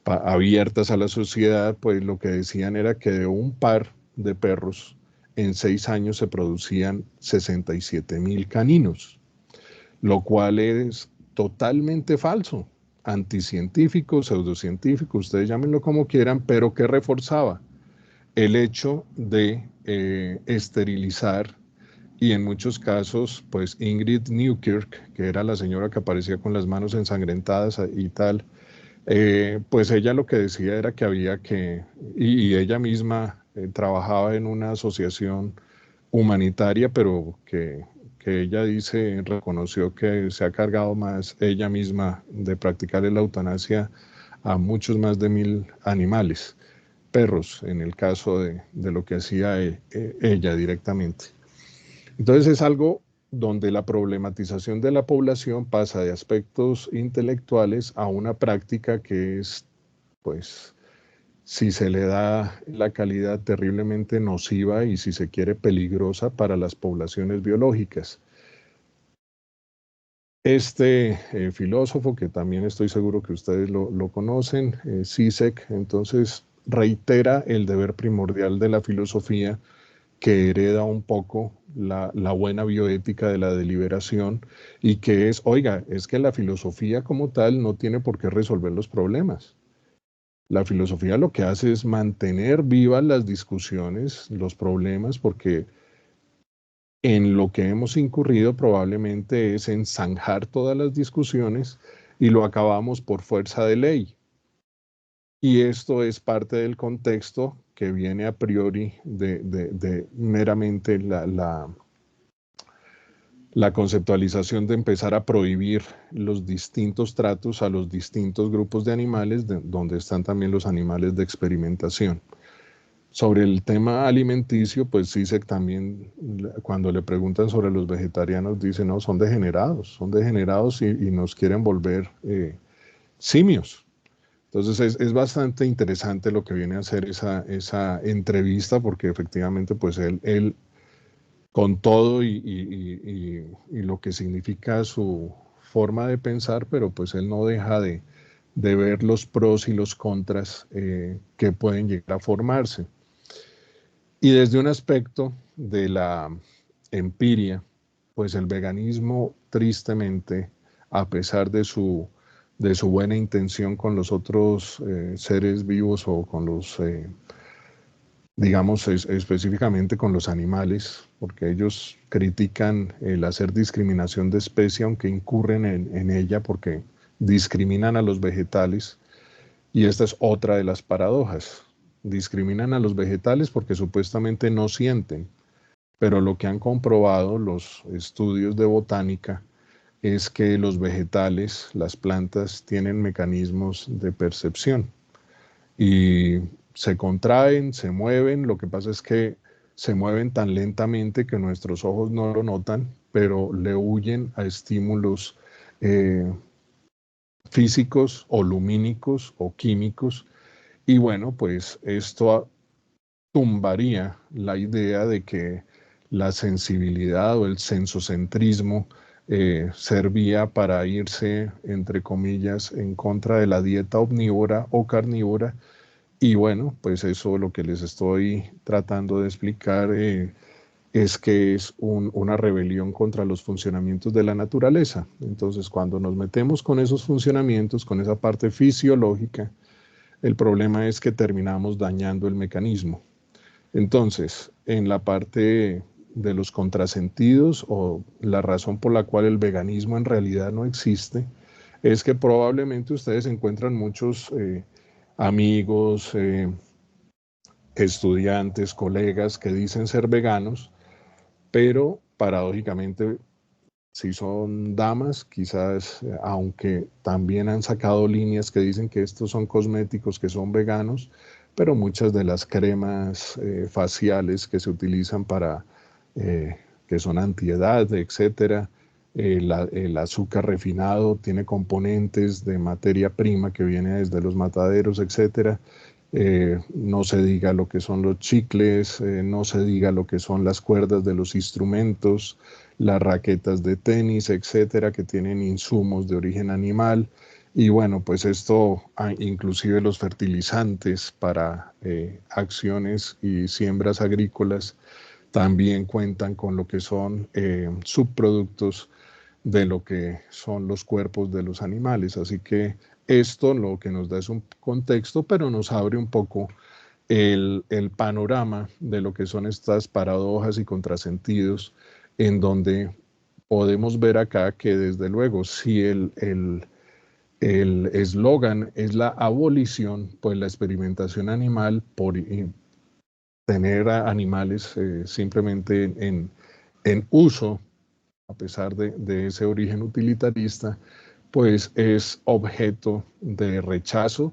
abiertas a la sociedad, pues lo que decían era que de un par de perros en 6 años se producían 67.000 caninos, lo cual es totalmente falso. anticientífico, pseudocientífico, ustedes llámenlo como quieran, pero que reforzaba el hecho de esterilizar, y en muchos casos, pues Ingrid Newkirk, que era la señora que aparecía con las manos ensangrentadas y tal, pues ella lo que decía era que había que, y ella misma trabajaba en una asociación humanitaria, pero que ella dice, reconoció que se ha cargado más ella misma de practicar la eutanasia a muchos más de 1000 animales, perros, en el caso de lo que hacía ella directamente. Entonces es algo donde la problematización de la población pasa de aspectos intelectuales a una práctica que es, pues, si se le da la calidad, terriblemente nociva y, si se quiere, peligrosa para las poblaciones biológicas. Este filósofo, que también estoy seguro que ustedes lo conocen, Zizek, entonces reitera el deber primordial de la filosofía, que hereda un poco la buena bioética de la deliberación, y que es, oiga, es que la filosofía como tal no tiene por qué resolver los problemas. La filosofía lo que hace es mantener vivas las discusiones, los problemas, porque en lo que hemos incurrido probablemente es en zanjar todas las discusiones y lo acabamos por fuerza de ley. Y esto es parte del contexto que viene a priori de meramente la conceptualización de empezar a prohibir los distintos tratos a los distintos grupos de animales, donde están también los animales de experimentación. Sobre el tema alimenticio, pues Zizek también, cuando le preguntan sobre los vegetarianos, dice, no, son degenerados y nos quieren volver simios. Entonces es bastante interesante lo que viene a hacer esa entrevista, porque efectivamente pues él con todo y lo que significa su forma de pensar, pero pues él no deja de ver los pros y los contras que pueden llegar a formarse. Y desde un aspecto de la empiria, pues el veganismo, tristemente, a pesar de su buena intención con los otros seres vivos, o con los, digamos, específicamente con los animales, porque ellos critican el hacer discriminación de especie, aunque incurren en ella porque discriminan a los vegetales. Y esta es otra de las paradojas. Discriminan a los vegetales porque supuestamente no sienten, pero lo que han comprobado los estudios de botánica es que los vegetales, las plantas, tienen mecanismos de percepción y se contraen, se mueven. Lo que pasa es que se mueven tan lentamente que nuestros ojos no lo notan, pero le huyen a estímulos físicos o lumínicos o químicos. Y bueno, pues esto tumbaría la idea de que la sensibilidad o el sensocentrismo servía para irse, entre comillas, en contra de la dieta omnívora o carnívora. Y bueno, pues eso lo que les estoy tratando de explicar es que es una rebelión contra los funcionamientos de la naturaleza. Entonces, cuando nos metemos con esos funcionamientos, con esa parte fisiológica, el problema es que terminamos dañando el mecanismo. Entonces, en la parte de los contrasentidos, o la razón por la cual el veganismo en realidad no existe, es que probablemente ustedes encuentran muchos amigos, estudiantes, colegas que dicen ser veganos, pero paradójicamente, si son damas, quizás, aunque también han sacado líneas que dicen que estos son cosméticos, que son veganos, pero muchas de las cremas faciales que se utilizan para, que son antiedad, etcétera, el azúcar refinado tiene componentes de materia prima que viene desde los mataderos, etcétera. No se diga lo que son los chicles, no se diga lo que son las cuerdas de los instrumentos, las raquetas de tenis, etcétera, que tienen insumos de origen animal. Y bueno, pues esto, inclusive los fertilizantes para acciones y siembras agrícolas, también cuentan con lo que son subproductos de lo que son los cuerpos de los animales. Así que Esto lo que nos da es un contexto, pero nos abre un poco el panorama de lo que son estas paradojas y contrasentidos, en donde podemos ver acá que desde luego si el eslogan es la abolición, pues la experimentación animal por tener a animales simplemente en uso, a pesar de ese origen utilitarista, pues es objeto de rechazo.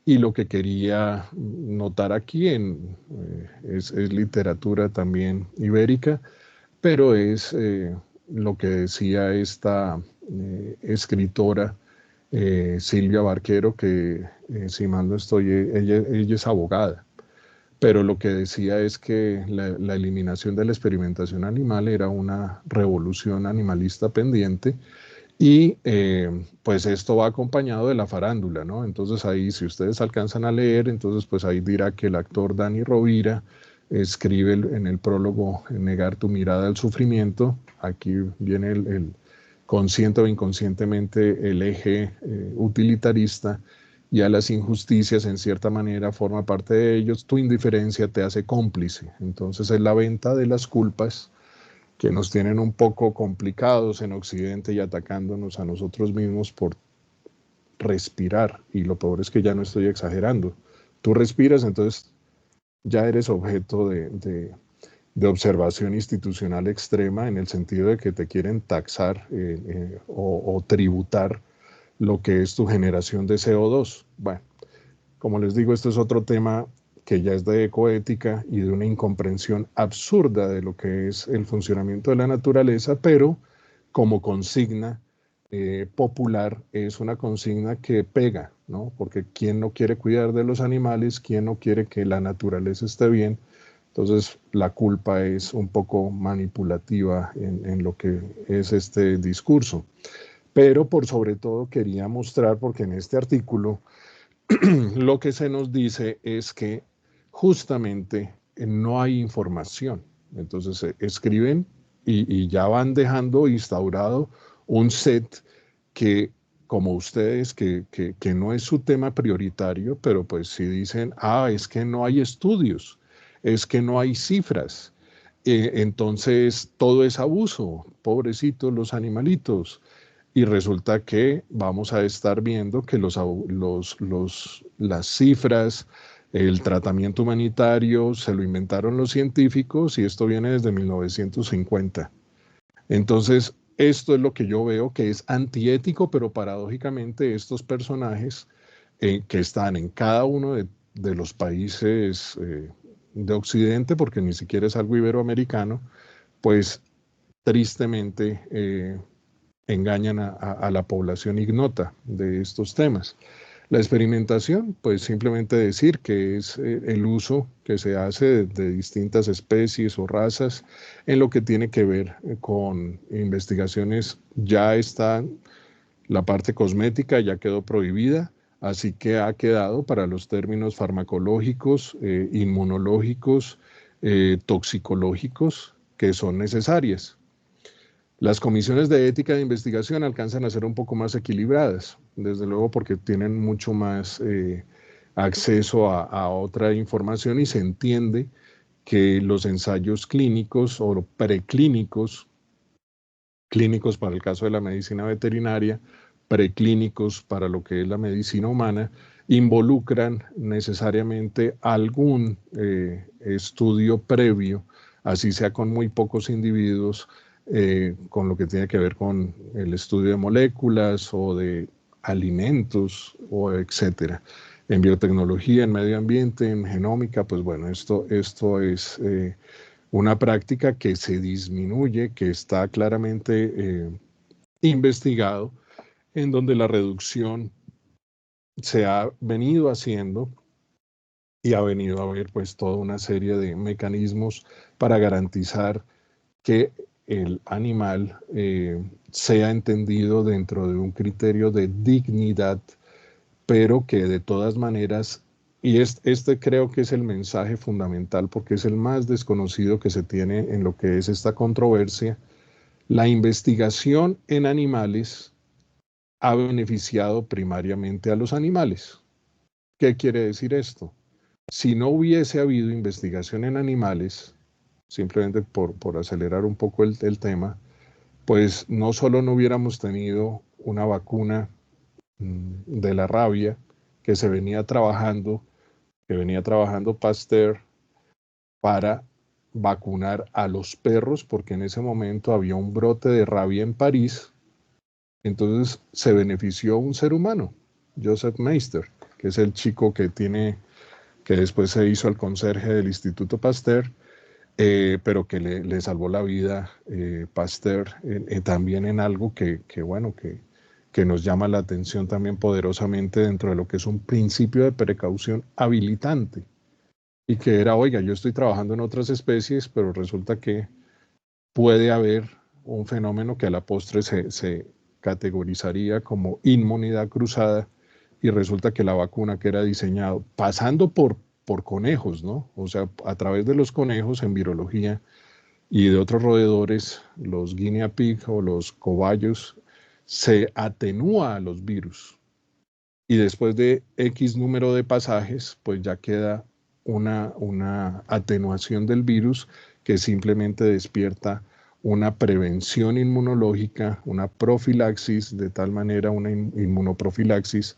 Y lo que quería notar aquí es literatura también ibérica, pero es lo que decía esta escritora Silvia Barquero, que si mal no estoy, ella es abogada, pero lo que decía es que la eliminación de la experimentación animal era una revolución animalista pendiente y pues esto va acompañado de la farándula, ¿no? Entonces ahí, si ustedes alcanzan a leer, entonces pues ahí dirá que el actor Dani Rovira escribe en el prólogo Negar tu mirada al sufrimiento. Aquí viene consciente o inconscientemente el eje utilitarista, y a las injusticias en cierta manera forma parte de ellos. Tu indiferencia te hace cómplice. Entonces es la venta de las culpas que nos tienen un poco complicados en Occidente y atacándonos a nosotros mismos por respirar. Y lo peor es que ya no estoy exagerando. Tú respiras, entonces ya eres objeto de observación institucional extrema, en el sentido de que te quieren taxar o tributar lo que es tu generación de CO2. Bueno, como les digo, esto es otro tema que ya es de ecoética y de una incomprensión absurda de lo que es el funcionamiento de la naturaleza, pero como consigna popular es una consigna que pega, ¿no? Porque ¿quién no quiere cuidar de los animales? ¿Quién no quiere que la naturaleza esté bien? Entonces la culpa es un poco manipulativa en lo que es este discurso. Pero por sobre todo quería mostrar, porque en este artículo lo que se nos dice es que justamente no hay información. Entonces escriben y ya van dejando instaurado un set que, como ustedes, que no es su tema prioritario, pero pues si dicen, es que no hay estudios, es que no hay cifras, entonces todo es abuso, pobrecitos los animalitos. Y resulta que vamos a estar viendo que las cifras, el tratamiento humanitario, se lo inventaron los científicos y esto viene desde 1950. Entonces, esto es lo que yo veo que es antiético, pero paradójicamente estos personajes que están en cada uno de los países de Occidente, porque ni siquiera es algo iberoamericano, pues tristemente engañan a la población ignota de estos temas. La experimentación, pues simplemente decir que es el uso que se hace de distintas especies o razas en lo que tiene que ver con investigaciones. Ya está la parte cosmética, ya quedó prohibida, así que ha quedado para los términos farmacológicos, inmunológicos, toxicológicos, que son necesarias. Las comisiones de ética de investigación alcanzan a ser un poco más equilibradas, desde luego porque tienen mucho más acceso a otra información, y se entiende que los ensayos clínicos o preclínicos, clínicos para el caso de la medicina veterinaria, preclínicos para lo que es la medicina humana, involucran necesariamente algún estudio previo, así sea con muy pocos individuos, con lo que tiene que ver con el estudio de moléculas o de alimentos, o etcétera. En biotecnología, en medio ambiente, en genómica, pues bueno, esto es una práctica que se disminuye, que está claramente investigado, en donde la reducción se ha venido haciendo y ha venido a haber pues toda una serie de mecanismos para garantizar que el animal sea entendido dentro de un criterio de dignidad, pero que de todas maneras, y este creo que es el mensaje fundamental porque es el más desconocido que se tiene en lo que es esta controversia, la investigación en animales ha beneficiado primariamente a los animales. ¿Qué quiere decir esto? Si no hubiese habido investigación en animales, simplemente por acelerar un poco el tema, pues no solo no hubiéramos tenido una vacuna de la rabia que venía trabajando Pasteur para vacunar a los perros, porque en ese momento había un brote de rabia en París. Entonces se benefició un ser humano, Joseph Meister, que es el chico que después se hizo el conserje del Instituto Pasteur, pero que le salvó la vida Pasteur también en algo bueno, que nos llama la atención también poderosamente dentro de lo que es un principio de precaución habilitante. Y que era, oiga, yo estoy trabajando en otras especies, pero resulta que puede haber un fenómeno que a la postre se categorizaría como inmunidad cruzada, y resulta que la vacuna que era diseñado, pasando por conejos, ¿no? O sea, a través de los conejos en virología y de otros roedores, los guinea pig o los cobayos, se atenúa a los virus. Y después de X número de pasajes, pues ya queda una atenuación del virus que simplemente despierta una prevención inmunológica, una profilaxis, de tal manera una inmunoprofilaxis,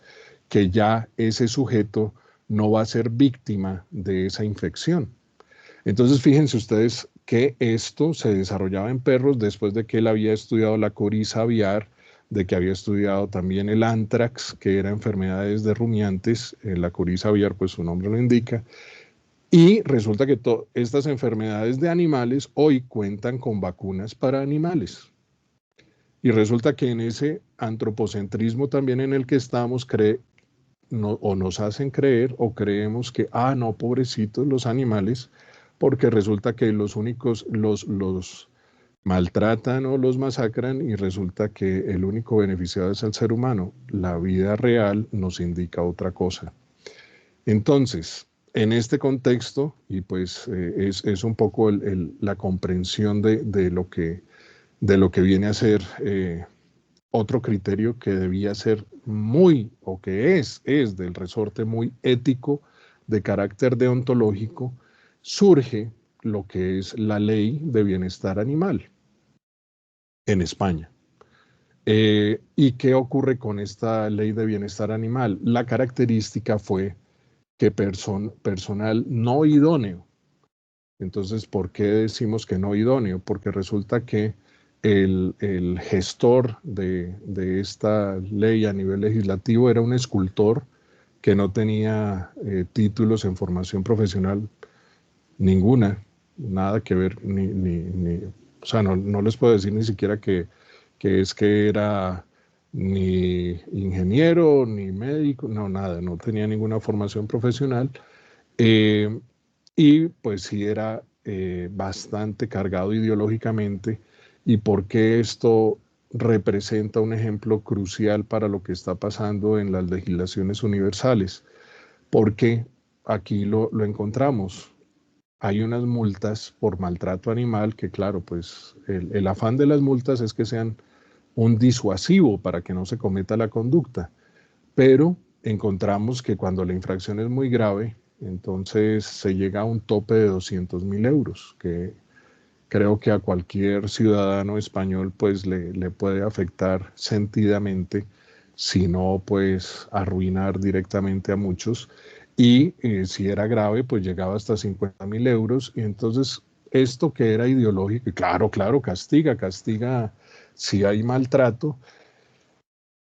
que ya ese sujeto no va a ser víctima de esa infección. Entonces, fíjense ustedes que esto se desarrollaba en perros después de que él había estudiado la coriza aviar, de que había estudiado también el anthrax, que era enfermedades de rumiantes. La coriza aviar, pues su nombre lo indica. Y resulta que estas enfermedades de animales hoy cuentan con vacunas para animales. Y resulta que en ese antropocentrismo también en el que estamos, o nos hacen creer o creemos que, no, pobrecitos los animales, porque resulta que los únicos los maltratan o los masacran, y resulta que el único beneficiado es el ser humano. La vida real nos indica otra cosa. Entonces, en este contexto, y pues es un poco la comprensión de lo que viene a ser otro criterio que debía ser o que es del resorte muy ético, de carácter deontológico, surge lo que es la ley de bienestar animal en España. ¿Y qué ocurre con esta ley de bienestar animal? La característica fue que personal no idóneo. Entonces, ¿por qué decimos que no idóneo? Porque resulta que el gestor de esta ley a nivel legislativo era un escultor que no tenía títulos en formación profesional ninguna, nada que ver, o sea, no les puedo decir ni siquiera que era ni ingeniero, ni médico, no, nada, no tenía ninguna formación profesional. Y pues sí era bastante cargado ideológicamente. ¿Y por qué esto representa un ejemplo crucial para lo que está pasando en las legislaciones universales? Porque aquí lo encontramos. Hay unas multas por maltrato animal que, claro, pues el afán de las multas es que sean un disuasivo para que no se cometa la conducta, pero encontramos que cuando la infracción es muy grave, entonces se llega a un tope de 200.000 euros, que creo que a cualquier ciudadano español pues le puede afectar sentidamente, si no pues arruinar directamente a muchos. Y si era grave, pues llegaba hasta 50.000 euros. Y entonces esto que era ideológico, y claro, castiga si hay maltrato.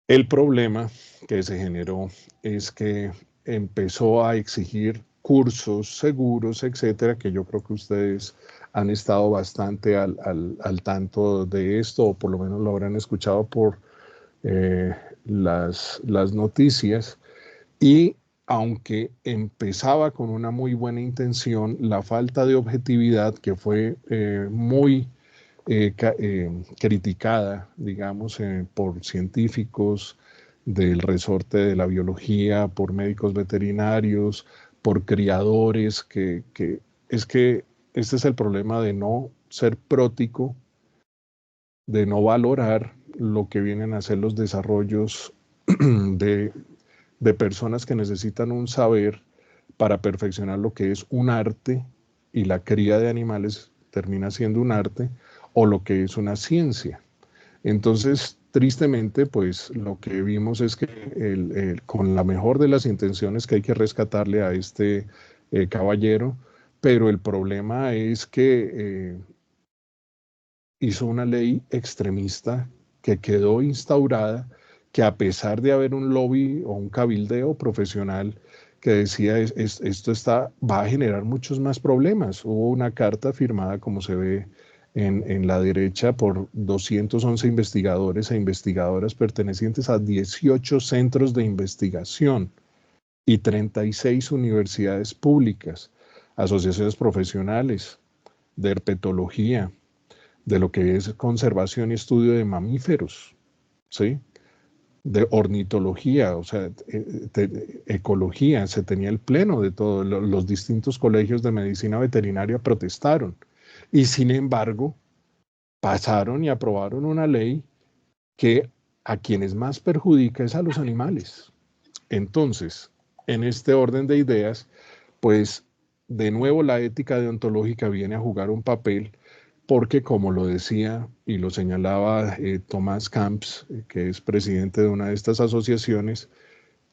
El problema que se generó es que empezó a exigir cursos seguros, etcétera, que yo creo que ustedes han estado bastante al tanto de esto, o por lo menos lo habrán escuchado por las noticias. Y aunque empezaba con una muy buena intención, la falta de objetividad, que fue muy criticada, digamos, por científicos del resorte de la biología, por médicos veterinarios, por criadores, es que este es el problema de no ser prótico, de no valorar lo que vienen a ser los desarrollos de, de personas que necesitan un saber para perfeccionar lo que es un arte, y la cría de animales termina siendo un arte, o lo que es una ciencia. Entonces, tristemente, pues lo que vimos es que con la mejor de las intenciones, que hay que rescatarle a este caballero, pero el problema es que hizo una ley extremista que quedó instaurada, que a pesar de haber un lobby o un cabildeo profesional que decía esto va a generar muchos más problemas. Hubo una carta firmada, como se ve en la derecha, por 211 investigadores e investigadoras pertenecientes a 18 centros de investigación y 36 universidades públicas, asociaciones profesionales de herpetología, de lo que es conservación y estudio de mamíferos, ¿sí? De ornitología, o sea, ecología. Se tenía el pleno de todos los distintos colegios de medicina veterinaria protestaron, y sin embargo pasaron y aprobaron una ley que a quienes más perjudica es a los animales. Entonces, en este orden de ideas, pues de nuevo la ética deontológica viene a jugar un papel, porque como lo decía y lo señalaba Tomás Camps, que es presidente de una de estas asociaciones,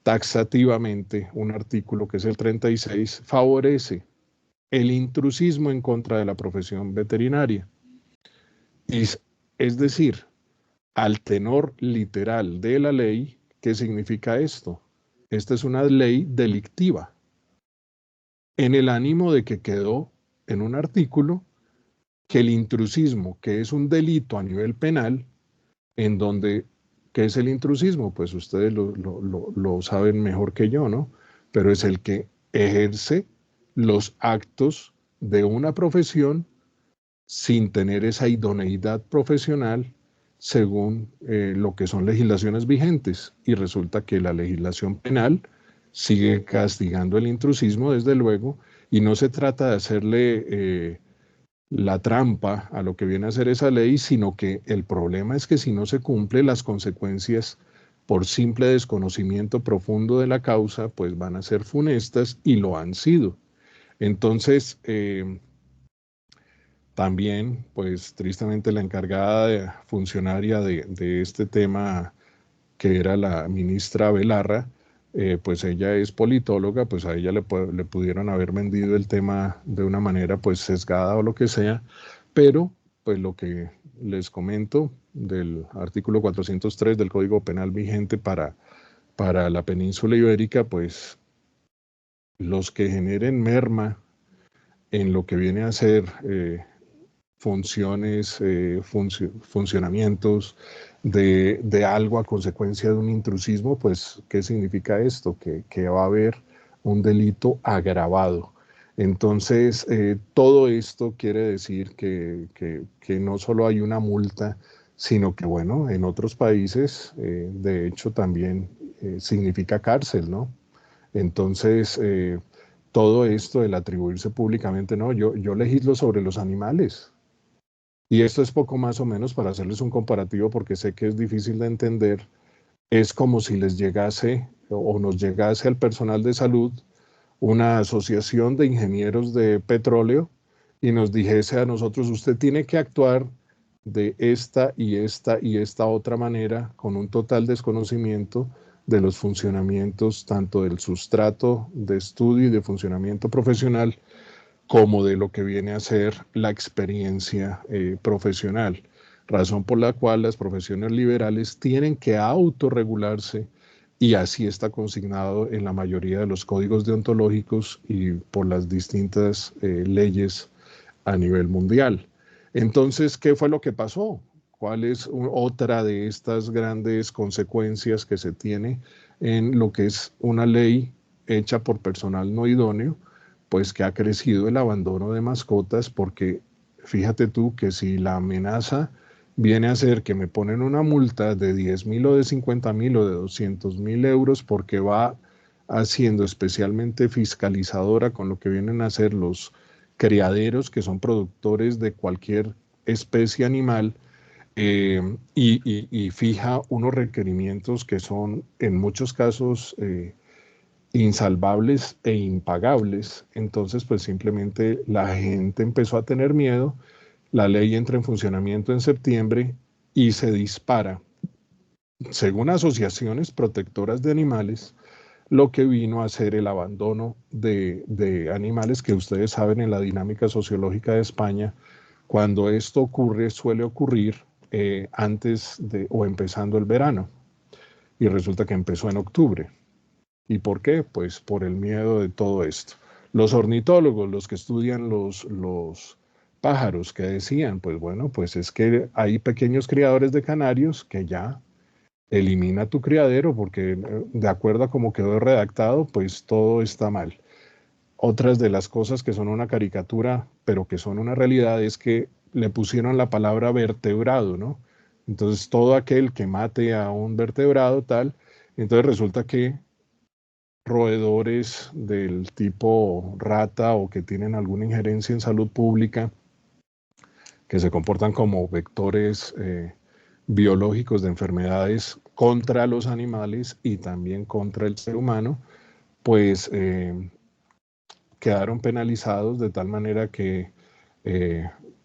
taxativamente un artículo que es el 36 favorece el intrusismo en contra de la profesión veterinaria. Es decir, al tenor literal de la ley, ¿qué significa esto? Esta es una ley delictiva, en el ánimo de que quedó en un artículo que el intrusismo, que es un delito a nivel penal, en donde, ¿qué es el intrusismo? Pues ustedes lo saben mejor que yo, ¿no? Pero es el que ejerce los actos de una profesión sin tener esa idoneidad profesional según lo que son legislaciones vigentes. Y resulta que la legislación penal sigue castigando el intrusismo, desde luego, y no se trata de hacerle la trampa a lo que viene a ser esa ley, sino que el problema es que si no se cumple, las consecuencias por simple desconocimiento profundo de la causa, pues van a ser funestas, y lo han sido. Entonces, también, pues tristemente, la encargada funcionaria de este tema, que era la ministra Belarra, pues ella es politóloga, pues a ella le pudieron haber vendido el tema de una manera pues sesgada o lo que sea, pero pues lo que les comento del artículo 403 del Código Penal vigente para la península ibérica, pues los que generen merma en lo que viene a ser funciones, funcionamientos de algo a consecuencia de un intrusismo, pues, ¿qué significa esto? Que va a haber un delito agravado. Entonces, todo esto quiere decir que no solo hay una multa, sino que, bueno, en otros países, de hecho, también significa cárcel, ¿no? Entonces, todo esto del atribuirse públicamente, no, yo legislo sobre los animales. Y esto es poco más o menos, para hacerles un comparativo, porque sé que es difícil de entender. Es como si les llegase o nos llegase al personal de salud una asociación de ingenieros de petróleo y nos dijese a nosotros: usted tiene que actuar de esta y esta y esta otra manera, con un total desconocimiento de los funcionamientos tanto del sustrato de estudio y de funcionamiento profesional, como de lo que viene a ser la experiencia profesional, razón por la cual las profesiones liberales tienen que autorregularse, y así está consignado en la mayoría de los códigos deontológicos y por las distintas leyes a nivel mundial. Entonces, ¿qué fue lo que pasó? ¿Cuál es otra de estas grandes consecuencias que se tiene en lo que es una ley hecha por personal no idóneo? Pues que ha crecido el abandono de mascotas, porque fíjate tú que si la amenaza viene a ser que me ponen una multa de 10.000 o de 50.000 o de 200.000 euros, porque va haciendo especialmente fiscalizadora con lo que vienen a ser los criaderos, que son productores de cualquier especie animal, y fija unos requerimientos que son en muchos casos insalvables e impagables. Entonces, pues simplemente la gente empezó a tener miedo, la ley entra en funcionamiento en septiembre y se dispara, según asociaciones protectoras de animales, lo que vino a ser el abandono de animales que ustedes saben en la dinámica sociológica de España. Cuando esto ocurre, suele ocurrir antes de o empezando el verano, y resulta que empezó en octubre. ¿Y por qué? Pues por el miedo de todo esto. Los ornitólogos, los que estudian los pájaros, que decían, pues bueno, pues es que hay pequeños criadores de canarios que ya elimina tu criadero porque de acuerdo a cómo quedó redactado, pues todo está mal. Otras de las cosas que son una caricatura, pero que son una realidad, es que le pusieron la palabra vertebrado, ¿no? Entonces todo aquel que mate a un vertebrado tal, entonces resulta que roedores del tipo rata o que tienen alguna injerencia en salud pública, que se comportan como vectores biológicos de enfermedades contra los animales y también contra el ser humano, pues quedaron penalizados de tal manera que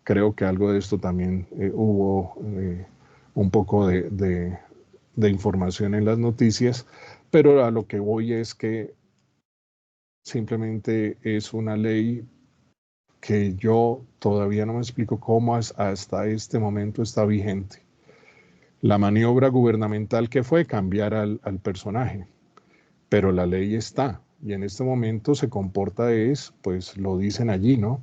creo que algo de esto también hubo un poco de información en las noticias, pero a lo que voy es que simplemente es una ley que yo todavía no me explico cómo hasta este momento está vigente. La maniobra gubernamental que fue cambiar al personaje, pero la ley está y en este momento se comporta pues lo dicen allí, ¿no?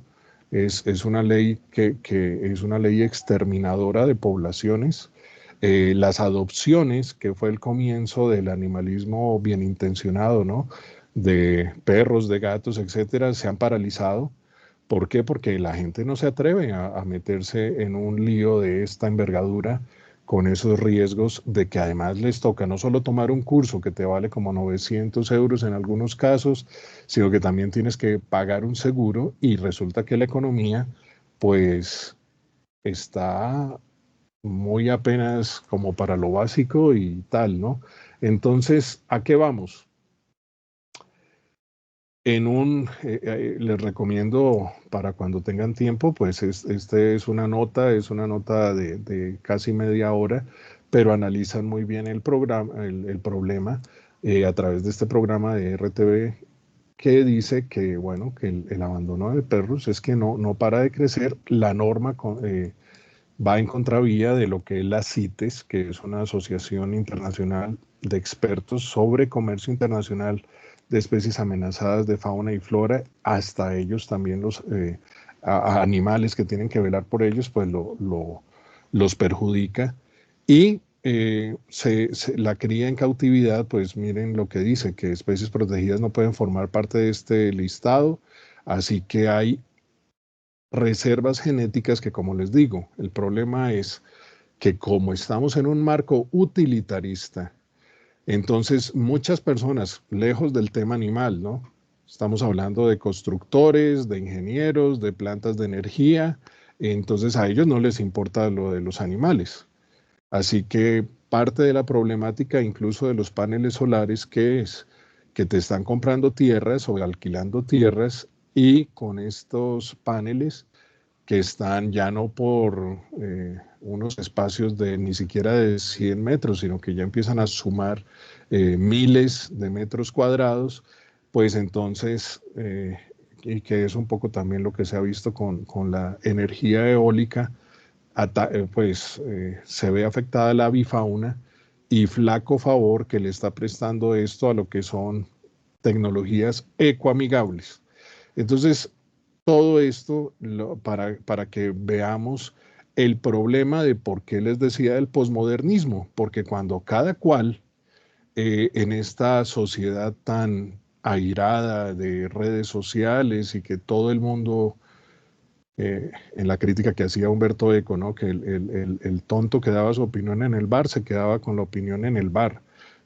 Es una ley que es una ley exterminadora de poblaciones. Las adopciones, que fue el comienzo del animalismo bien intencionado, ¿no? De perros, de gatos, etcétera, se han paralizado. ¿Por qué? Porque la gente no se atreve a meterse en un lío de esta envergadura con esos riesgos de que además les toca no solo tomar un curso que te vale como 900 euros en algunos casos, sino que también tienes que pagar un seguro y resulta que la economía pues está muy apenas como para lo básico y tal, ¿no? Entonces, ¿a qué vamos? Les recomiendo para cuando tengan tiempo, pues este es una nota de casi media hora, pero analizan muy bien el programa, el problema a través de este programa de RTV que dice que, bueno, que el abandono de perros es que no para de crecer, la norma va en contravía de lo que es la CITES, que es una asociación internacional de expertos sobre comercio internacional de especies amenazadas de fauna y flora, hasta ellos también a animales que tienen que velar por ellos, pues los perjudica. Y la cría en cautividad, pues miren lo que dice, que especies protegidas no pueden formar parte de este listado, así que hay reservas genéticas que, como les digo, el problema es que como estamos en un marco utilitarista, entonces muchas personas, lejos del tema animal, ¿no? Estamos hablando de constructores, de ingenieros, de plantas de energía, entonces a ellos no les importa lo de los animales. Así que parte de la problemática incluso de los paneles solares, que es que te están comprando tierras o alquilando tierras y con estos paneles que están ya no por unos espacios de ni siquiera de 100 metros, sino que ya empiezan a sumar miles de metros cuadrados, pues entonces, y que es un poco también lo que se ha visto con la energía eólica, pues se ve afectada la avifauna y flaco favor que le está prestando esto a lo que son tecnologías ecoamigables. Entonces, todo esto para que veamos el problema de por qué les decía del posmodernismo, porque cuando cada cual en esta sociedad tan airada de redes sociales y que todo el mundo, en la crítica que hacía Humberto Eco, ¿no? Que el tonto que daba su opinión en el bar se quedaba con la opinión en el bar.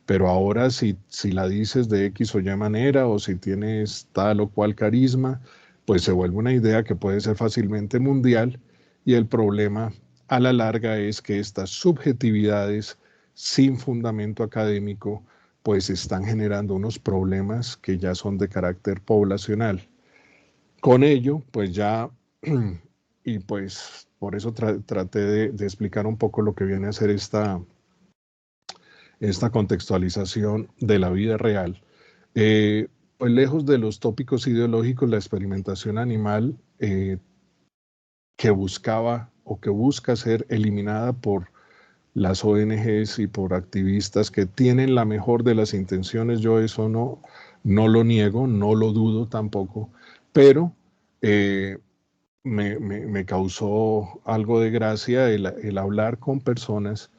Pero ahora si la dices de X o Y manera o si tienes tal o cual carisma, pues se vuelve una idea que puede ser fácilmente mundial y el problema a la larga es que estas subjetividades sin fundamento académico pues están generando unos problemas que ya son de carácter poblacional. Con ello, pues ya, y pues por eso traté de explicar un poco lo que viene a ser esta contextualización de la vida real. Pues lejos de los tópicos ideológicos, la experimentación animal que buscaba o que busca ser eliminada por las ONGs y por activistas que tienen la mejor de las intenciones, yo eso no lo niego, no lo dudo tampoco, pero me causó algo de gracia el hablar con personas,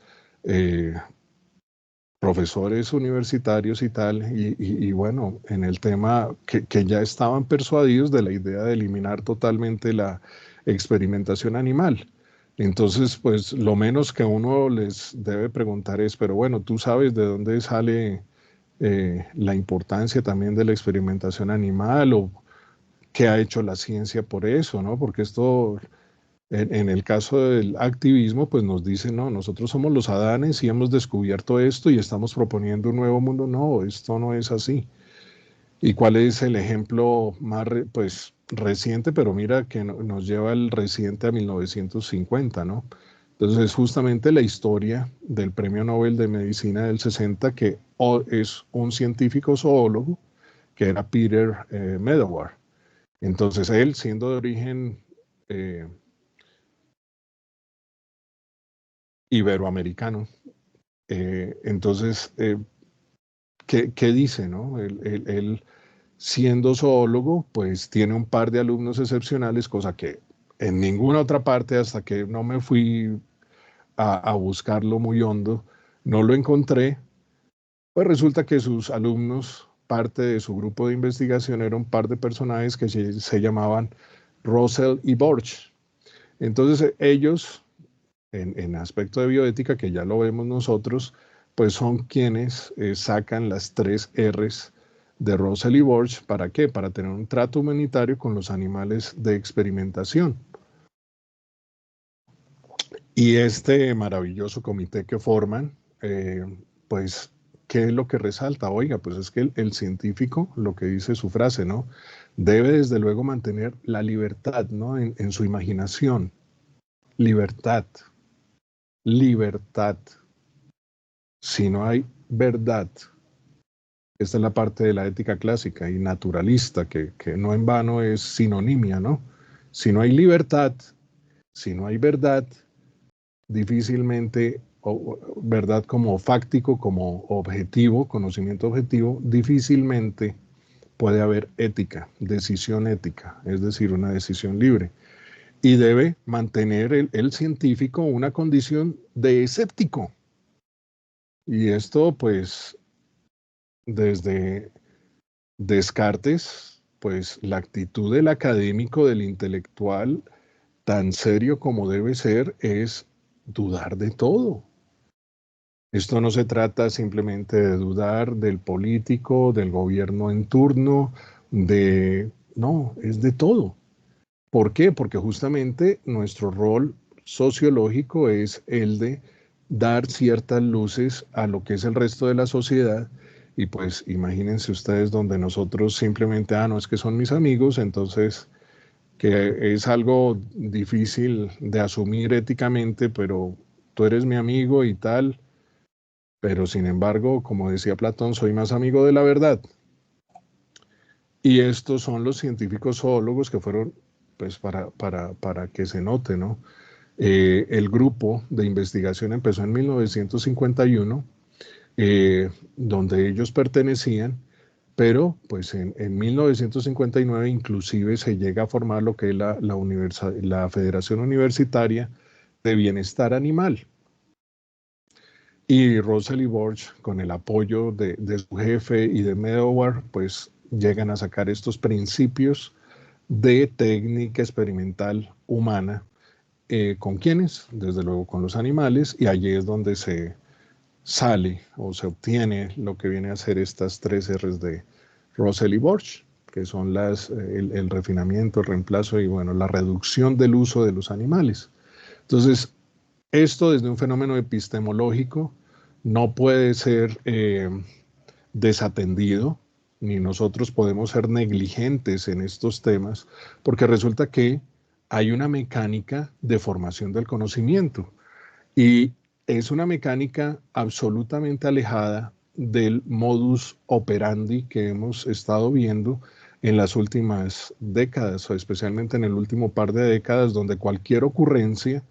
profesores universitarios y tal, y bueno, en el tema que ya estaban persuadidos de la idea de eliminar totalmente la experimentación animal. Entonces, pues lo menos que uno les debe preguntar es, pero bueno, tú sabes de dónde sale la importancia también de la experimentación animal o qué ha hecho la ciencia por eso, ¿no? Porque esto, en el caso del activismo, pues nos dicen, no, nosotros somos los Adanes y hemos descubierto esto y estamos proponiendo un nuevo mundo. No, esto no es así. ¿Y cuál es el ejemplo más pues, reciente? Pero mira que nos lleva el reciente a 1950, ¿no? Entonces es justamente la historia del Premio Nobel de Medicina del 60, que es un científico zoólogo, que era Peter Medawar. Entonces él, siendo de origen iberoamericano, entonces, ¿qué dice, no? Él siendo zoólogo, pues tiene un par de alumnos excepcionales, cosa que en ninguna otra parte, hasta que no me fui a buscarlo muy hondo, no lo encontré. Pues resulta que sus alumnos, parte de su grupo de investigación, era un par de personajes que se llamaban Russell y Borch. Entonces ellos, en aspecto de bioética, que ya lo vemos nosotros, pues son quienes sacan las 3 R's de Russell y Borch. ¿Para qué? Para tener un trato humanitario con los animales de experimentación. Y este maravilloso comité que forman, pues, ¿qué es lo que resalta? Oiga, pues es que el científico, lo que dice su frase, ¿no? Debe desde luego mantener la libertad, ¿no? En su imaginación. Libertad. Libertad. Si no hay verdad, esta es la parte de la ética clásica y naturalista, que no en vano es sinonimia, ¿no? Si no hay libertad, si no hay verdad, difícilmente, verdad como fáctico, como objetivo, conocimiento objetivo, difícilmente puede haber ética, decisión ética, es decir, una decisión libre. Y debe mantener el científico una condición de escéptico. Y esto, pues, desde Descartes, pues la actitud del académico, del intelectual, tan serio como debe ser, es dudar de todo. Esto no se trata simplemente de dudar del político, del gobierno en turno, no, es de todo. ¿Por qué? Porque justamente nuestro rol sociológico es el de dar ciertas luces a lo que es el resto de la sociedad. Y pues imagínense ustedes donde nosotros simplemente, no, es que son mis amigos, entonces que es algo difícil de asumir éticamente, pero tú eres mi amigo y tal, pero sin embargo, como decía Platón, soy más amigo de la verdad. Y estos son los científicos zoólogos que fueron, pues para que se note, ¿no? El grupo de investigación empezó en 1951, donde ellos pertenecían, pero pues en 1959 inclusive se llega a formar lo que es la Federación Universitaria de Bienestar Animal. Y Russell y Borch, con el apoyo de su jefe y de Medawar, pues llegan a sacar estos principios de técnica experimental humana. ¿Con quiénes? Desde luego con los animales, y allí es donde se sale o se obtiene lo que viene a ser estas 3 R's de Russell y Borch, que son el refinamiento, el reemplazo y bueno, la reducción del uso de los animales. Entonces, Esto desde un fenómeno epistemológico no puede ser desatendido, ni nosotros podemos ser negligentes en estos temas, porque resulta que hay una mecánica de formación del conocimiento y es una mecánica absolutamente alejada del modus operandi que hemos estado viendo en las últimas décadas, o especialmente en el último par de décadas, donde cualquier ocurrencia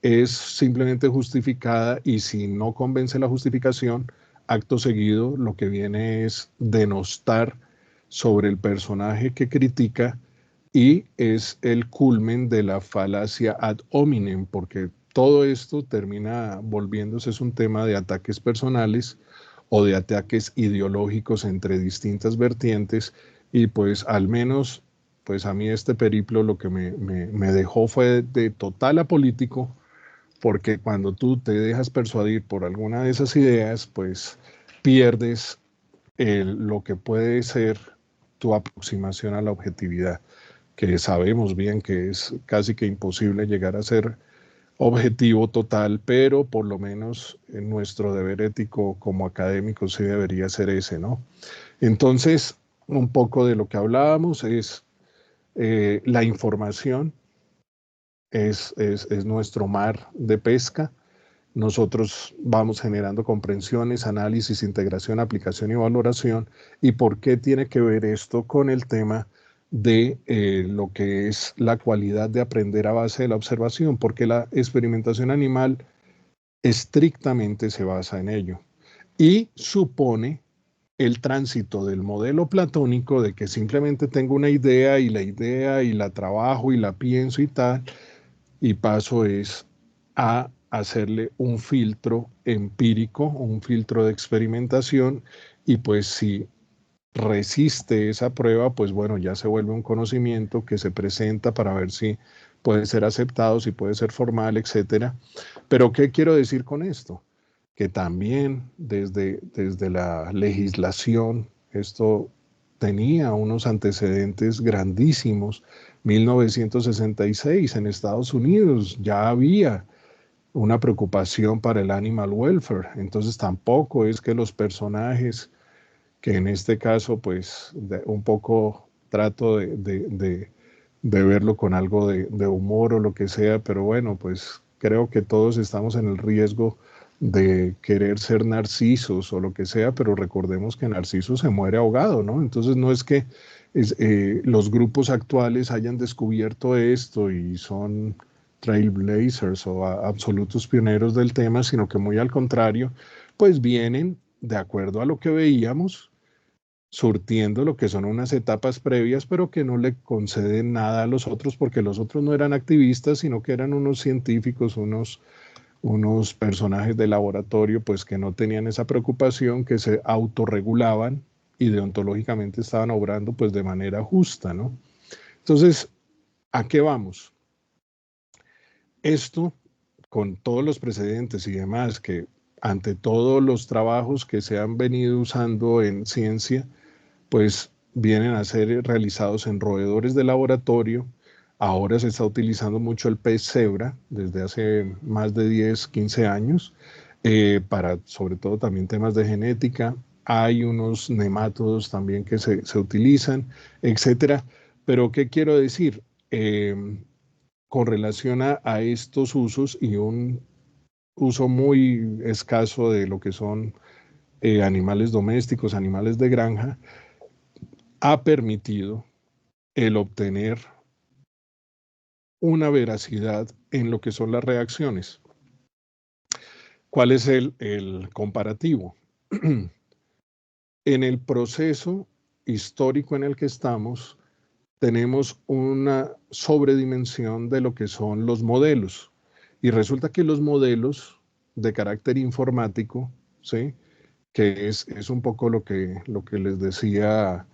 es simplemente justificada y si no convence la justificación, acto seguido lo que viene es denostar sobre el personaje que critica y es el culmen de la falacia ad hominem, porque todo esto termina volviéndose es un tema de ataques personales o de ataques ideológicos entre distintas vertientes y pues al menos pues a mí este periplo lo que me dejó fue de total apolítico porque cuando tú te dejas persuadir por alguna de esas ideas, pues pierdes lo que puede ser tu aproximación a la objetividad, que sabemos bien que es casi que imposible llegar a ser objetivo total, pero por lo menos en nuestro deber ético como académicos sí debería ser ese, ¿no? Entonces, un poco de lo que hablábamos es la información, es nuestro mar de pesca. Nosotros vamos generando comprensiones, análisis, integración, aplicación y valoración. ¿Y por qué tiene que ver esto con el tema de lo que es la cualidad de aprender a base de la observación? Porque la experimentación animal estrictamente se basa en ello y supone el tránsito del modelo platónico de que simplemente tengo una idea y la trabajo y la pienso y tal, y paso es a hacerle un filtro empírico, un filtro de experimentación, y pues si resiste esa prueba, pues bueno, ya se vuelve un conocimiento que se presenta para ver si puede ser aceptado, si puede ser formal, etcétera. Pero ¿qué quiero decir con esto? Que también desde la legislación esto tenía unos antecedentes grandísimos. 1966 en Estados Unidos ya había una preocupación para el animal welfare, entonces tampoco es que los personajes, que en este caso pues un poco trato de verlo con algo de humor o lo que sea, pero bueno, pues creo que todos estamos en el riesgo de querer ser narcisos o lo que sea, pero recordemos que Narciso se muere ahogado, ¿no? Entonces no es que los grupos actuales hayan descubierto esto y son trailblazers o absolutos pioneros del tema, sino que muy al contrario, pues vienen de acuerdo a lo que veíamos, surtiendo lo que son unas etapas previas, pero que no le conceden nada a los otros, porque los otros no eran activistas, sino que eran unos científicos, unos personajes de laboratorio, pues que no tenían esa preocupación, que se autorregulaban y deontológicamente estaban obrando pues de manera justa, ¿no? Entonces, ¿a qué vamos? Esto, con todos los precedentes y demás, que ante todos los trabajos que se han venido usando en ciencia, pues vienen a ser realizados en roedores de laboratorio. Ahora se está utilizando mucho el pez cebra desde hace más de 10, 15 años, para sobre todo también temas de genética. Hay unos nemátodos también que se utilizan, etcétera. Pero, ¿qué quiero decir? Con relación a estos usos y un uso muy escaso de lo que son animales domésticos, animales de granja, ha permitido el obtener una veracidad en lo que son las reacciones. ¿Cuál es el comparativo? En el proceso histórico en el que estamos, tenemos una sobredimensión de lo que son los modelos. Y resulta que los modelos de carácter informático, ¿sí? Que es un poco lo que les decía.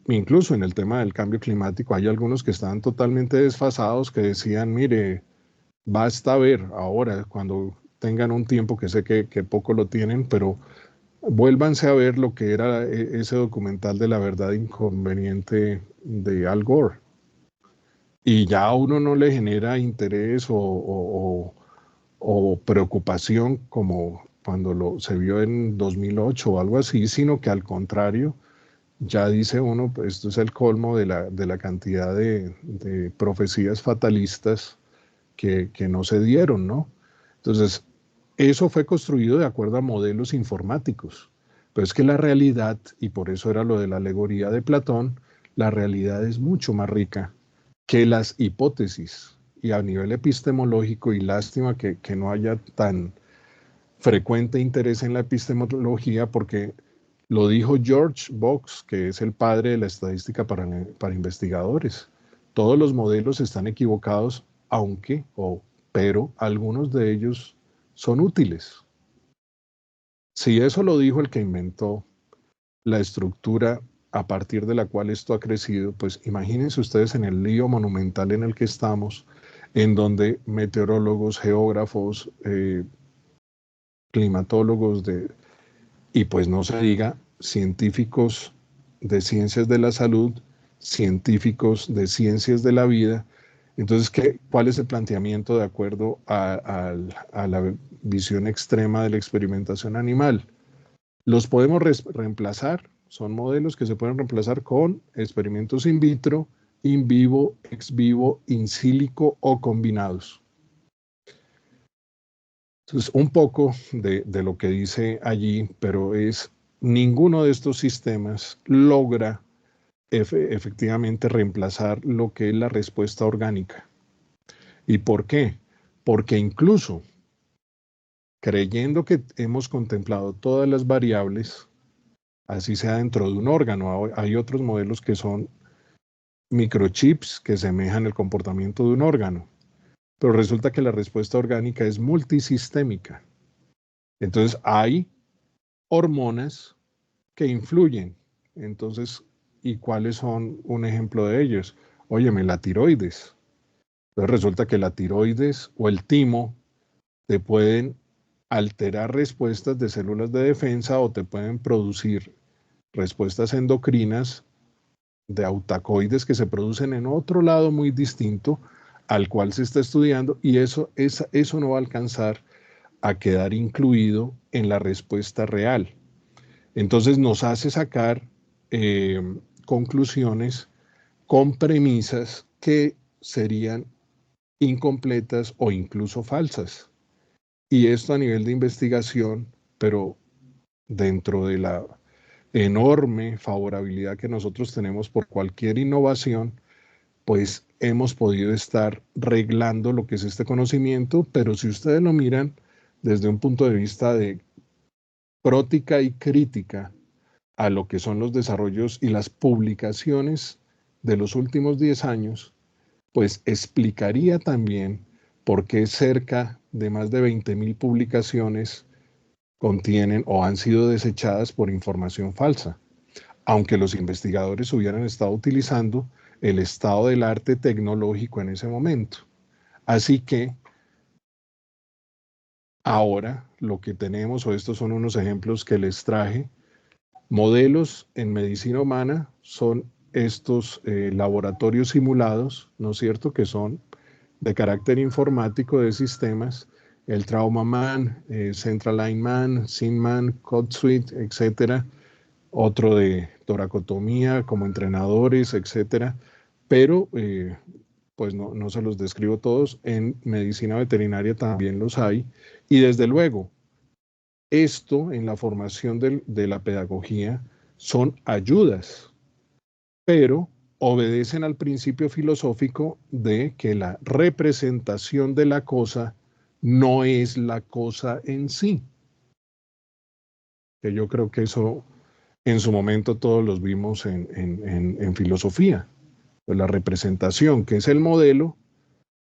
Incluso en el tema del cambio climático hay algunos que estaban totalmente desfasados que decían, mire, basta ver ahora, cuando tengan un tiempo, que sé que poco lo tienen, pero vuélvanse a ver lo que era ese documental de la verdad inconveniente de Al Gore. Y ya a uno no le genera interés o preocupación como cuando se vio en 2008 o algo así, sino que al contrario, ya dice uno, pues esto es el colmo de la cantidad de profecías fatalistas que no se dieron, ¿no? Entonces, eso fue construido de acuerdo a modelos informáticos. Pero es que la realidad, y por eso era lo de la alegoría de Platón, la realidad es mucho más rica que las hipótesis. Y a nivel epistemológico, y lástima que no haya tan frecuente interés en la epistemología, porque lo dijo George Box, que es el padre de la estadística para investigadores. Todos los modelos están equivocados, pero algunos de ellos son útiles. Si eso lo dijo el que inventó la estructura a partir de la cual esto ha crecido, pues imagínense ustedes en el lío monumental en el que estamos, en donde meteorólogos, geógrafos, climatólogos y pues no se diga científicos de ciencias de la salud, científicos de ciencias de la vida. Entonces, ¿cuál es el planteamiento de acuerdo a la visión extrema de la experimentación animal? Los podemos reemplazar, son modelos que se pueden reemplazar con experimentos in vitro, in vivo, ex vivo, in silico o combinados. Entonces, un poco de lo que dice allí, pero es ninguno de estos sistemas logra efectivamente reemplazar lo que es la respuesta orgánica. ¿Y por qué? Porque incluso creyendo que hemos contemplado todas las variables, así sea dentro de un órgano, hay otros modelos que son microchips que semejan el comportamiento de un órgano, pero resulta que la respuesta orgánica es multisistémica. Entonces hay hormonas que influyen. Entonces, ¿y cuáles son un ejemplo de ellos? Óyeme, la tiroides. Entonces resulta que la tiroides o el timo te pueden alterar respuestas de células de defensa o te pueden producir respuestas endocrinas de autacoides que se producen en otro lado muy distinto al cual se está estudiando y eso no va a alcanzar a quedar incluido en la respuesta real. Entonces nos hace sacar conclusiones con premisas que serían incompletas o incluso falsas. Y esto a nivel de investigación, pero dentro de la enorme favorabilidad que nosotros tenemos por cualquier innovación, pues hemos podido estar reglando lo que es este conocimiento, pero si ustedes lo miran desde un punto de vista de prótica y crítica a lo que son los desarrollos y las publicaciones de los últimos 10 años, pues explicaría también por qué cerca de más de 20.000 publicaciones contienen o han sido desechadas por información falsa, aunque los investigadores hubieran estado utilizando el estado del arte tecnológico en ese momento. Así que ahora lo que tenemos, o estos son unos ejemplos que les traje, modelos en medicina humana son estos laboratorios simulados, ¿no es cierto?, que son de carácter informático de sistemas, el TraumaMan, CentralineMan, SynMan, CodeSuite, etcétera, otro de toracotomía como entrenadores, etcétera, pero pues no se los describo todos, en medicina veterinaria también los hay, y desde luego, esto en la formación de la pedagogía son ayudas, pero obedecen al principio filosófico de que la representación de la cosa no es la cosa en sí. Que yo creo que eso en su momento todos los vimos en filosofía. Pues la representación, que es el modelo,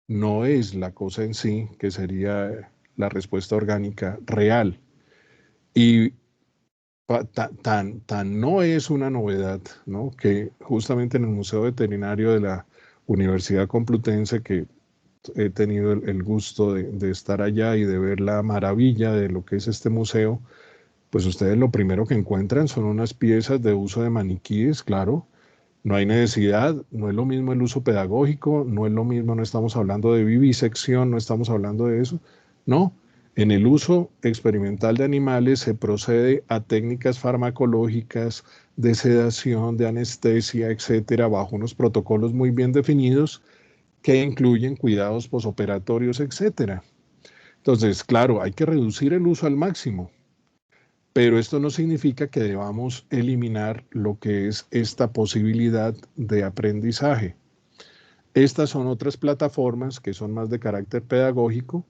no es la cosa en sí, que sería la respuesta orgánica real. Y tan no es una novedad, ¿no?, que justamente en el Museo Veterinario de la Universidad Complutense, que he tenido el gusto de estar allá y de ver la maravilla de lo que es este museo, pues ustedes lo primero que encuentran son unas piezas de uso de maniquíes, claro. No hay necesidad, no es lo mismo el uso pedagógico, no es lo mismo, no estamos hablando de vivisección, no estamos hablando de eso, No, en el uso experimental de animales se procede a técnicas farmacológicas, de sedación, de anestesia, etcétera, bajo unos protocolos muy bien definidos que incluyen cuidados posoperatorios, etcétera. Entonces, claro, hay que reducir el uso al máximo, pero esto no significa que debamos eliminar lo que es esta posibilidad de aprendizaje. Estas son otras plataformas que son más de carácter pedagógico,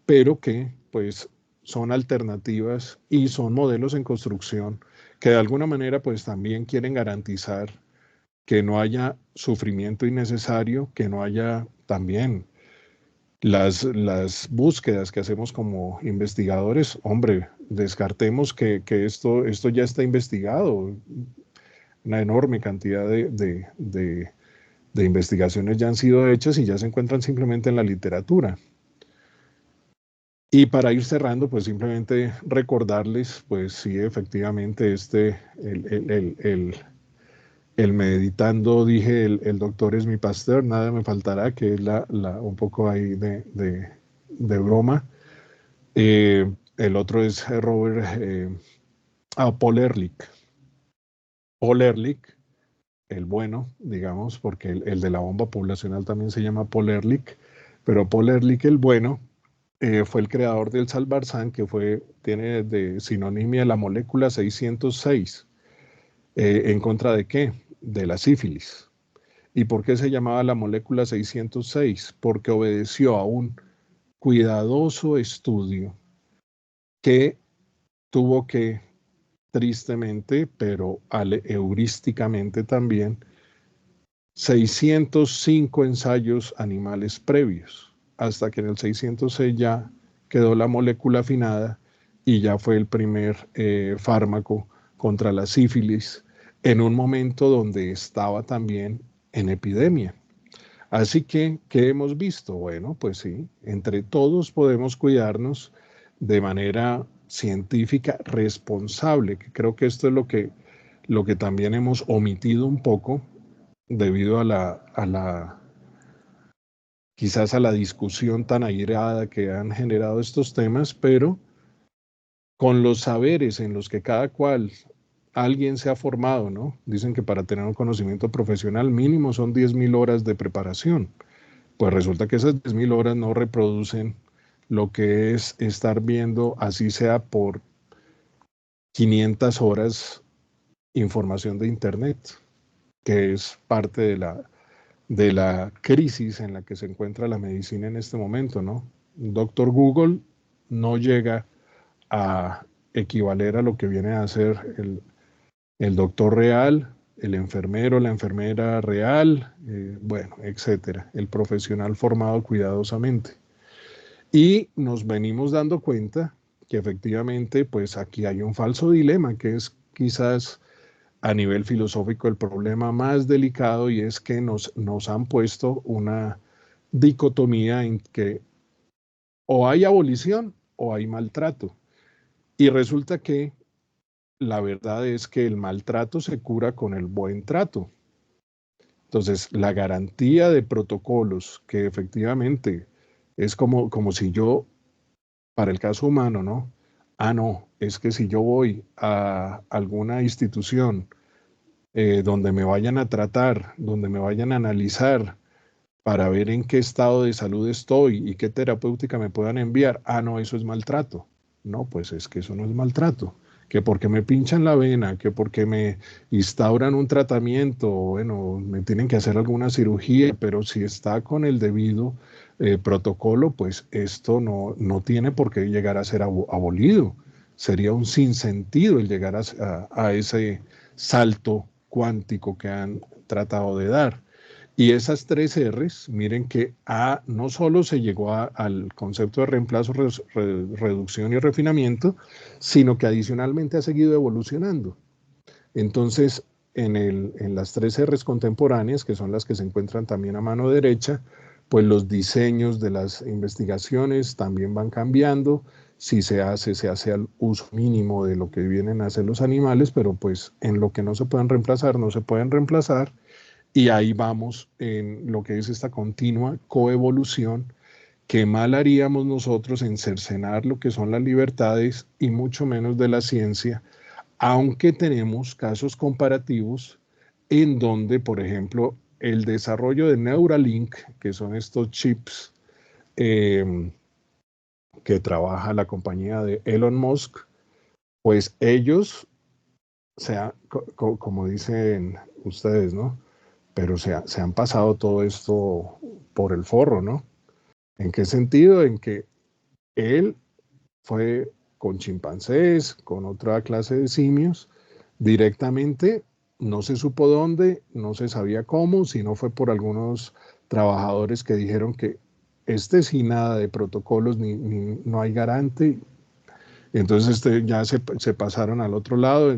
pero que pues son alternativas y son modelos en construcción que de alguna manera pues también quieren garantizar que no haya sufrimiento innecesario, que no haya también las búsquedas que hacemos como investigadores. Hombre, descartemos que esto ya está investigado, una enorme cantidad de investigaciones ya han sido hechas y ya se encuentran simplemente en la literatura. Y para ir cerrando, pues simplemente recordarles, pues sí, efectivamente, el meditando, dije, el doctor es mi pastor, nada me faltará, que es un poco ahí de broma. El otro es Robert, Paul Ehrlich. Paul Ehrlich, el bueno, digamos, porque el de la bomba poblacional también se llama Paul Ehrlich, pero Paul Ehrlich, el bueno, fue el creador del Salvarsan, que tiene de sinonimia la molécula 606. ¿En contra de qué? De la sífilis. ¿Y por qué se llamaba la molécula 606? Porque obedeció a un cuidadoso estudio que tuvo que, tristemente, pero heurísticamente también, 605 ensayos animales previos, hasta que en el 606 ya quedó la molécula afinada y ya fue el primer fármaco contra la sífilis en un momento donde estaba también en epidemia. Así que, ¿qué hemos visto? Bueno, pues sí, entre todos podemos cuidarnos de manera científica responsable, que creo que esto es lo que también hemos omitido un poco debido quizás a la discusión tan airada que han generado estos temas, pero con los saberes en los que cada cual, alguien se ha formado, ¿no? Dicen que para tener un conocimiento profesional mínimo son 10.000 horas de preparación. Pues resulta que esas 10.000 horas no reproducen lo que es estar viendo, así sea por 500 horas, información de Internet, que es parte de la crisis en la que se encuentra la medicina en este momento, ¿no? Doctor Google no llega a equivaler a lo que viene a ser el doctor real, el enfermero, la enfermera real, bueno, etcétera, el profesional formado cuidadosamente. Y nos venimos dando cuenta que efectivamente, pues aquí hay un falso dilema, que es quizás a nivel filosófico el problema más delicado, y es que nos han puesto una dicotomía en que o hay abolición o hay maltrato. Y resulta que la verdad es que el maltrato se cura con el buen trato. Entonces, la garantía de protocolos que efectivamente es como si yo, para el caso humano, ¿no? Ah, no, es que si yo voy a alguna institución donde me vayan a tratar, donde me vayan a analizar para ver en qué estado de salud estoy y qué terapéutica me puedan enviar, ah, no, eso es maltrato. No, pues es que eso no es maltrato. Que porque me pinchan la vena, que porque me instauran un tratamiento, bueno, me tienen que hacer alguna cirugía, pero si está con el debido protocolo, pues esto no tiene por qué llegar a ser abolido. Sería un sinsentido el llegar a ese salto cuántico que han tratado de dar. Y esas tres R's, miren que no solo se llegó al concepto de reemplazo, reducción y refinamiento, sino que adicionalmente ha seguido evolucionando. Entonces, en las tres R's contemporáneas, que son las que se encuentran también a mano derecha, pues los diseños de las investigaciones también van cambiando. Si se hace al uso mínimo de lo que vienen a hacer los animales, pero pues en lo que no se pueden reemplazar, no se pueden reemplazar. Y ahí vamos en lo que es esta continua coevolución qué mal haríamos nosotros en cercenar lo que son las libertades y mucho menos de la ciencia, aunque tenemos casos comparativos en donde, por ejemplo, el desarrollo de Neuralink, que son estos chips eh, que trabaja la compañía de Elon Musk, pues ellos, como dicen ustedes, ¿no? Pero se han pasado todo esto por el forro, ¿no? ¿En qué sentido? En que él fue con chimpancés, con otra clase de simios, directamente, no se supo dónde, no se sabía cómo, si no fue por algunos trabajadores que dijeron que sin nada de protocolos, no hay garante. Entonces ya se pasaron al otro lado,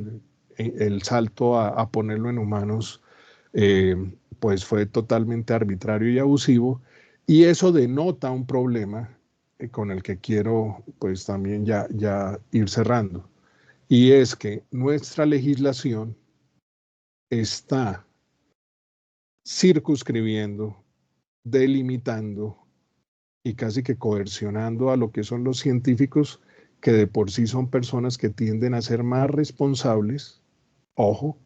el salto a ponerlo en humanos, eh, pues fue totalmente arbitrario y abusivo, y eso denota un problema con el que quiero pues también ya ir cerrando, y es que nuestra legislación está circunscribiendo, delimitando y casi que coercionando a lo que son los científicos, que de por sí son personas que tienden a ser más responsables, ojo,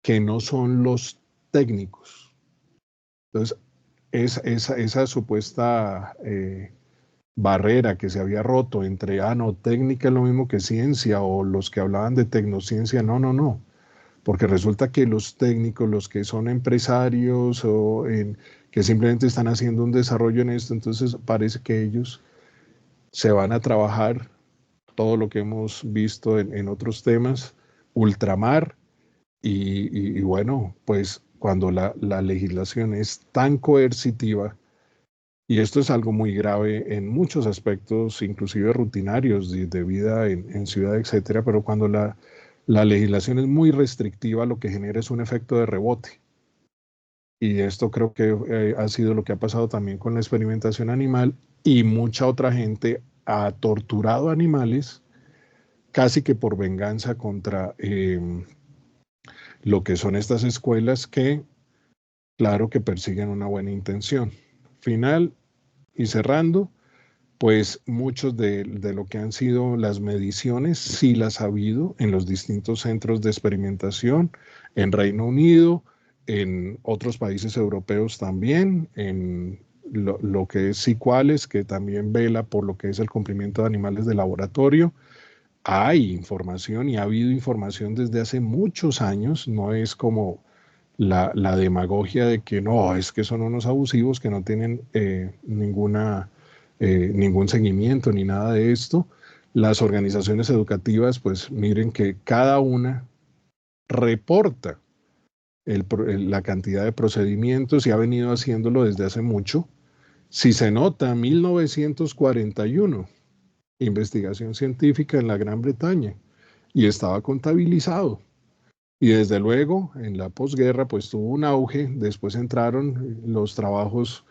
que no son los técnicos. Entonces, esa supuesta barrera que se había roto entre, no, técnica es lo mismo que ciencia, o los que hablaban de tecnociencia, no, porque resulta que los técnicos, los que son empresarios que simplemente están haciendo un desarrollo en esto, entonces parece que ellos se van a trabajar todo lo que hemos visto en otros temas, ultramar, y bueno, pues cuando la legislación es tan coercitiva, y esto es algo muy grave en muchos aspectos, inclusive rutinarios de vida en ciudad, etcétera, pero cuando la legislación es muy restrictiva, lo que genera es un efecto de rebote. Y esto creo que ha sido lo que ha pasado también con la experimentación animal, y mucha otra gente ha torturado animales casi que por venganza contra lo que son estas escuelas que, claro, que persiguen una buena intención. Final y cerrando, pues muchos de lo que han sido las mediciones sí las ha habido en los distintos centros de experimentación, en Reino Unido, en otros países europeos también, en lo que es Cicuales, que también vela por lo que es el cumplimiento de animales de laboratorio. Hay información y ha habido información desde hace muchos años, no es como la demagogia de que no, es que son unos abusivos que no tienen ningún seguimiento ni nada de esto. Las organizaciones educativas, pues miren que cada una reporta la cantidad de procedimientos, y ha venido haciéndolo desde hace mucho. Si se nota, 1941, investigación científica en la Gran Bretaña, y estaba contabilizado. Y desde luego, en la posguerra, pues tuvo un auge. Después entraron los trabajos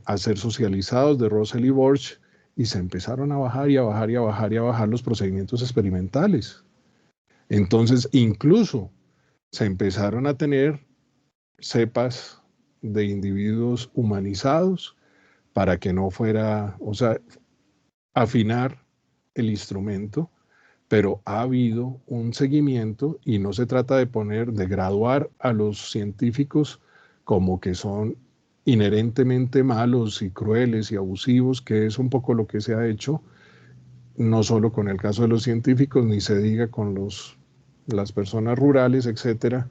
a ser socializados de Russell y Borch, y se empezaron a bajar y a bajar y a bajar y a bajar los procedimientos experimentales. Entonces, incluso se empezaron a tener cepas de individuos humanizados para que no fuera, o sea, afinar el instrumento, pero ha habido un seguimiento, y no se trata de graduar a los científicos como que son inherentemente malos y crueles y abusivos, que es un poco lo que se ha hecho, no solo con el caso de los científicos, ni se diga con las personas rurales, etcétera,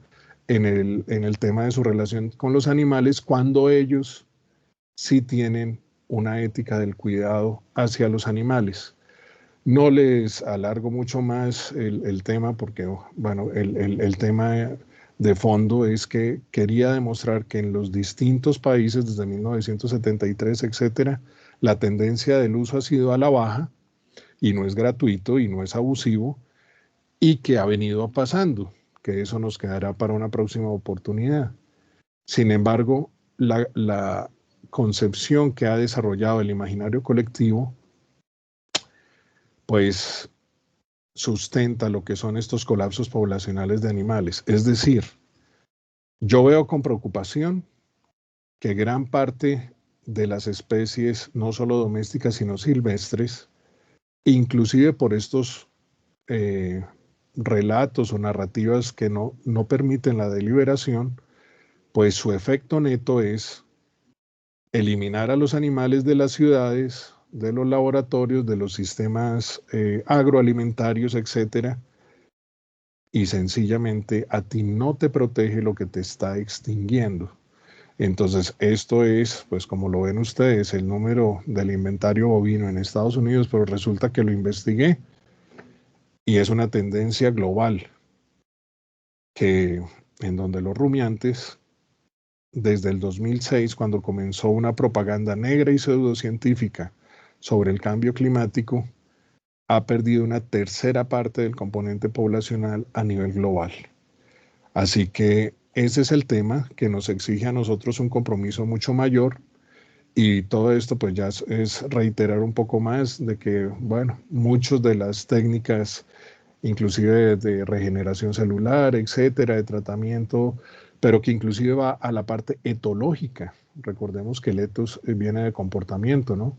en el tema de su relación con los animales, cuando ellos sí tienen una ética del cuidado hacia los animales. No les alargo mucho más el tema porque, bueno, el tema de fondo es que quería demostrar que en los distintos países desde 1973, etcétera, la tendencia del uso ha sido a la baja, y no es gratuito y no es abusivo, y que ha venido pasando, que eso nos quedará para una próxima oportunidad. Sin embargo, la concepción que ha desarrollado el imaginario colectivo, pues sustenta lo que son estos colapsos poblacionales de animales. Es decir, yo veo con preocupación que gran parte de las especies, no solo domésticas, sino silvestres, inclusive por estos relatos o narrativas que no permiten la deliberación, pues su efecto neto es eliminar a los animales de las ciudades, de los laboratorios, de los sistemas agroalimentarios, etcétera, y sencillamente a ti no te protege lo que te está extinguiendo. Entonces, esto es, pues como lo ven ustedes, el número del inventario bovino en Estados Unidos, pero resulta que lo investigué y es una tendencia global que en donde los rumiantes, desde el 2006, cuando comenzó una propaganda negra y pseudocientífica sobre el cambio climático, ha perdido una tercera parte del componente poblacional a nivel global. Así que ese es el tema que nos exige a nosotros un compromiso mucho mayor. Y todo esto pues ya es reiterar un poco más de que, bueno, muchas de las técnicas, inclusive de regeneración celular, etcétera, de tratamiento, pero que inclusive va a la parte etológica. Recordemos que el etos viene de comportamiento, ¿no?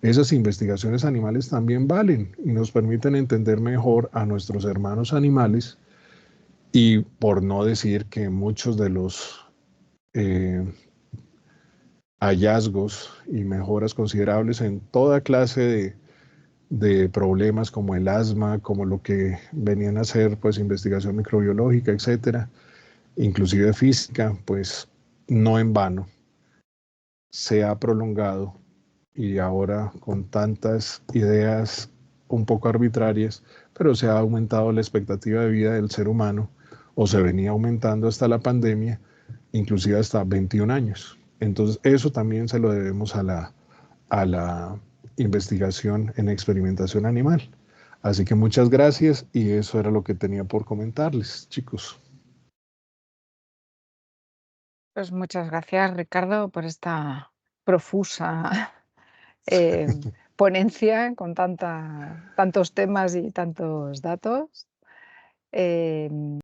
Esas investigaciones animales también valen y nos permiten entender mejor a nuestros hermanos animales y por no decir que muchos de los eh, hallazgos y mejoras considerables en toda clase de problemas como el asma, como lo que venían a hacer pues investigación microbiológica, etcétera, inclusive física, pues no en vano se ha prolongado y ahora con tantas ideas un poco arbitrarias, pero se ha aumentado la expectativa de vida del ser humano o se venía aumentando hasta la pandemia, inclusive hasta 21 años. Entonces eso también se lo debemos a la investigación en experimentación animal. Así que muchas gracias y eso era lo que tenía por comentarles, chicos. Pues muchas gracias, Ricardo, por esta profusa eh, ponencia con tantos temas y tantos datos.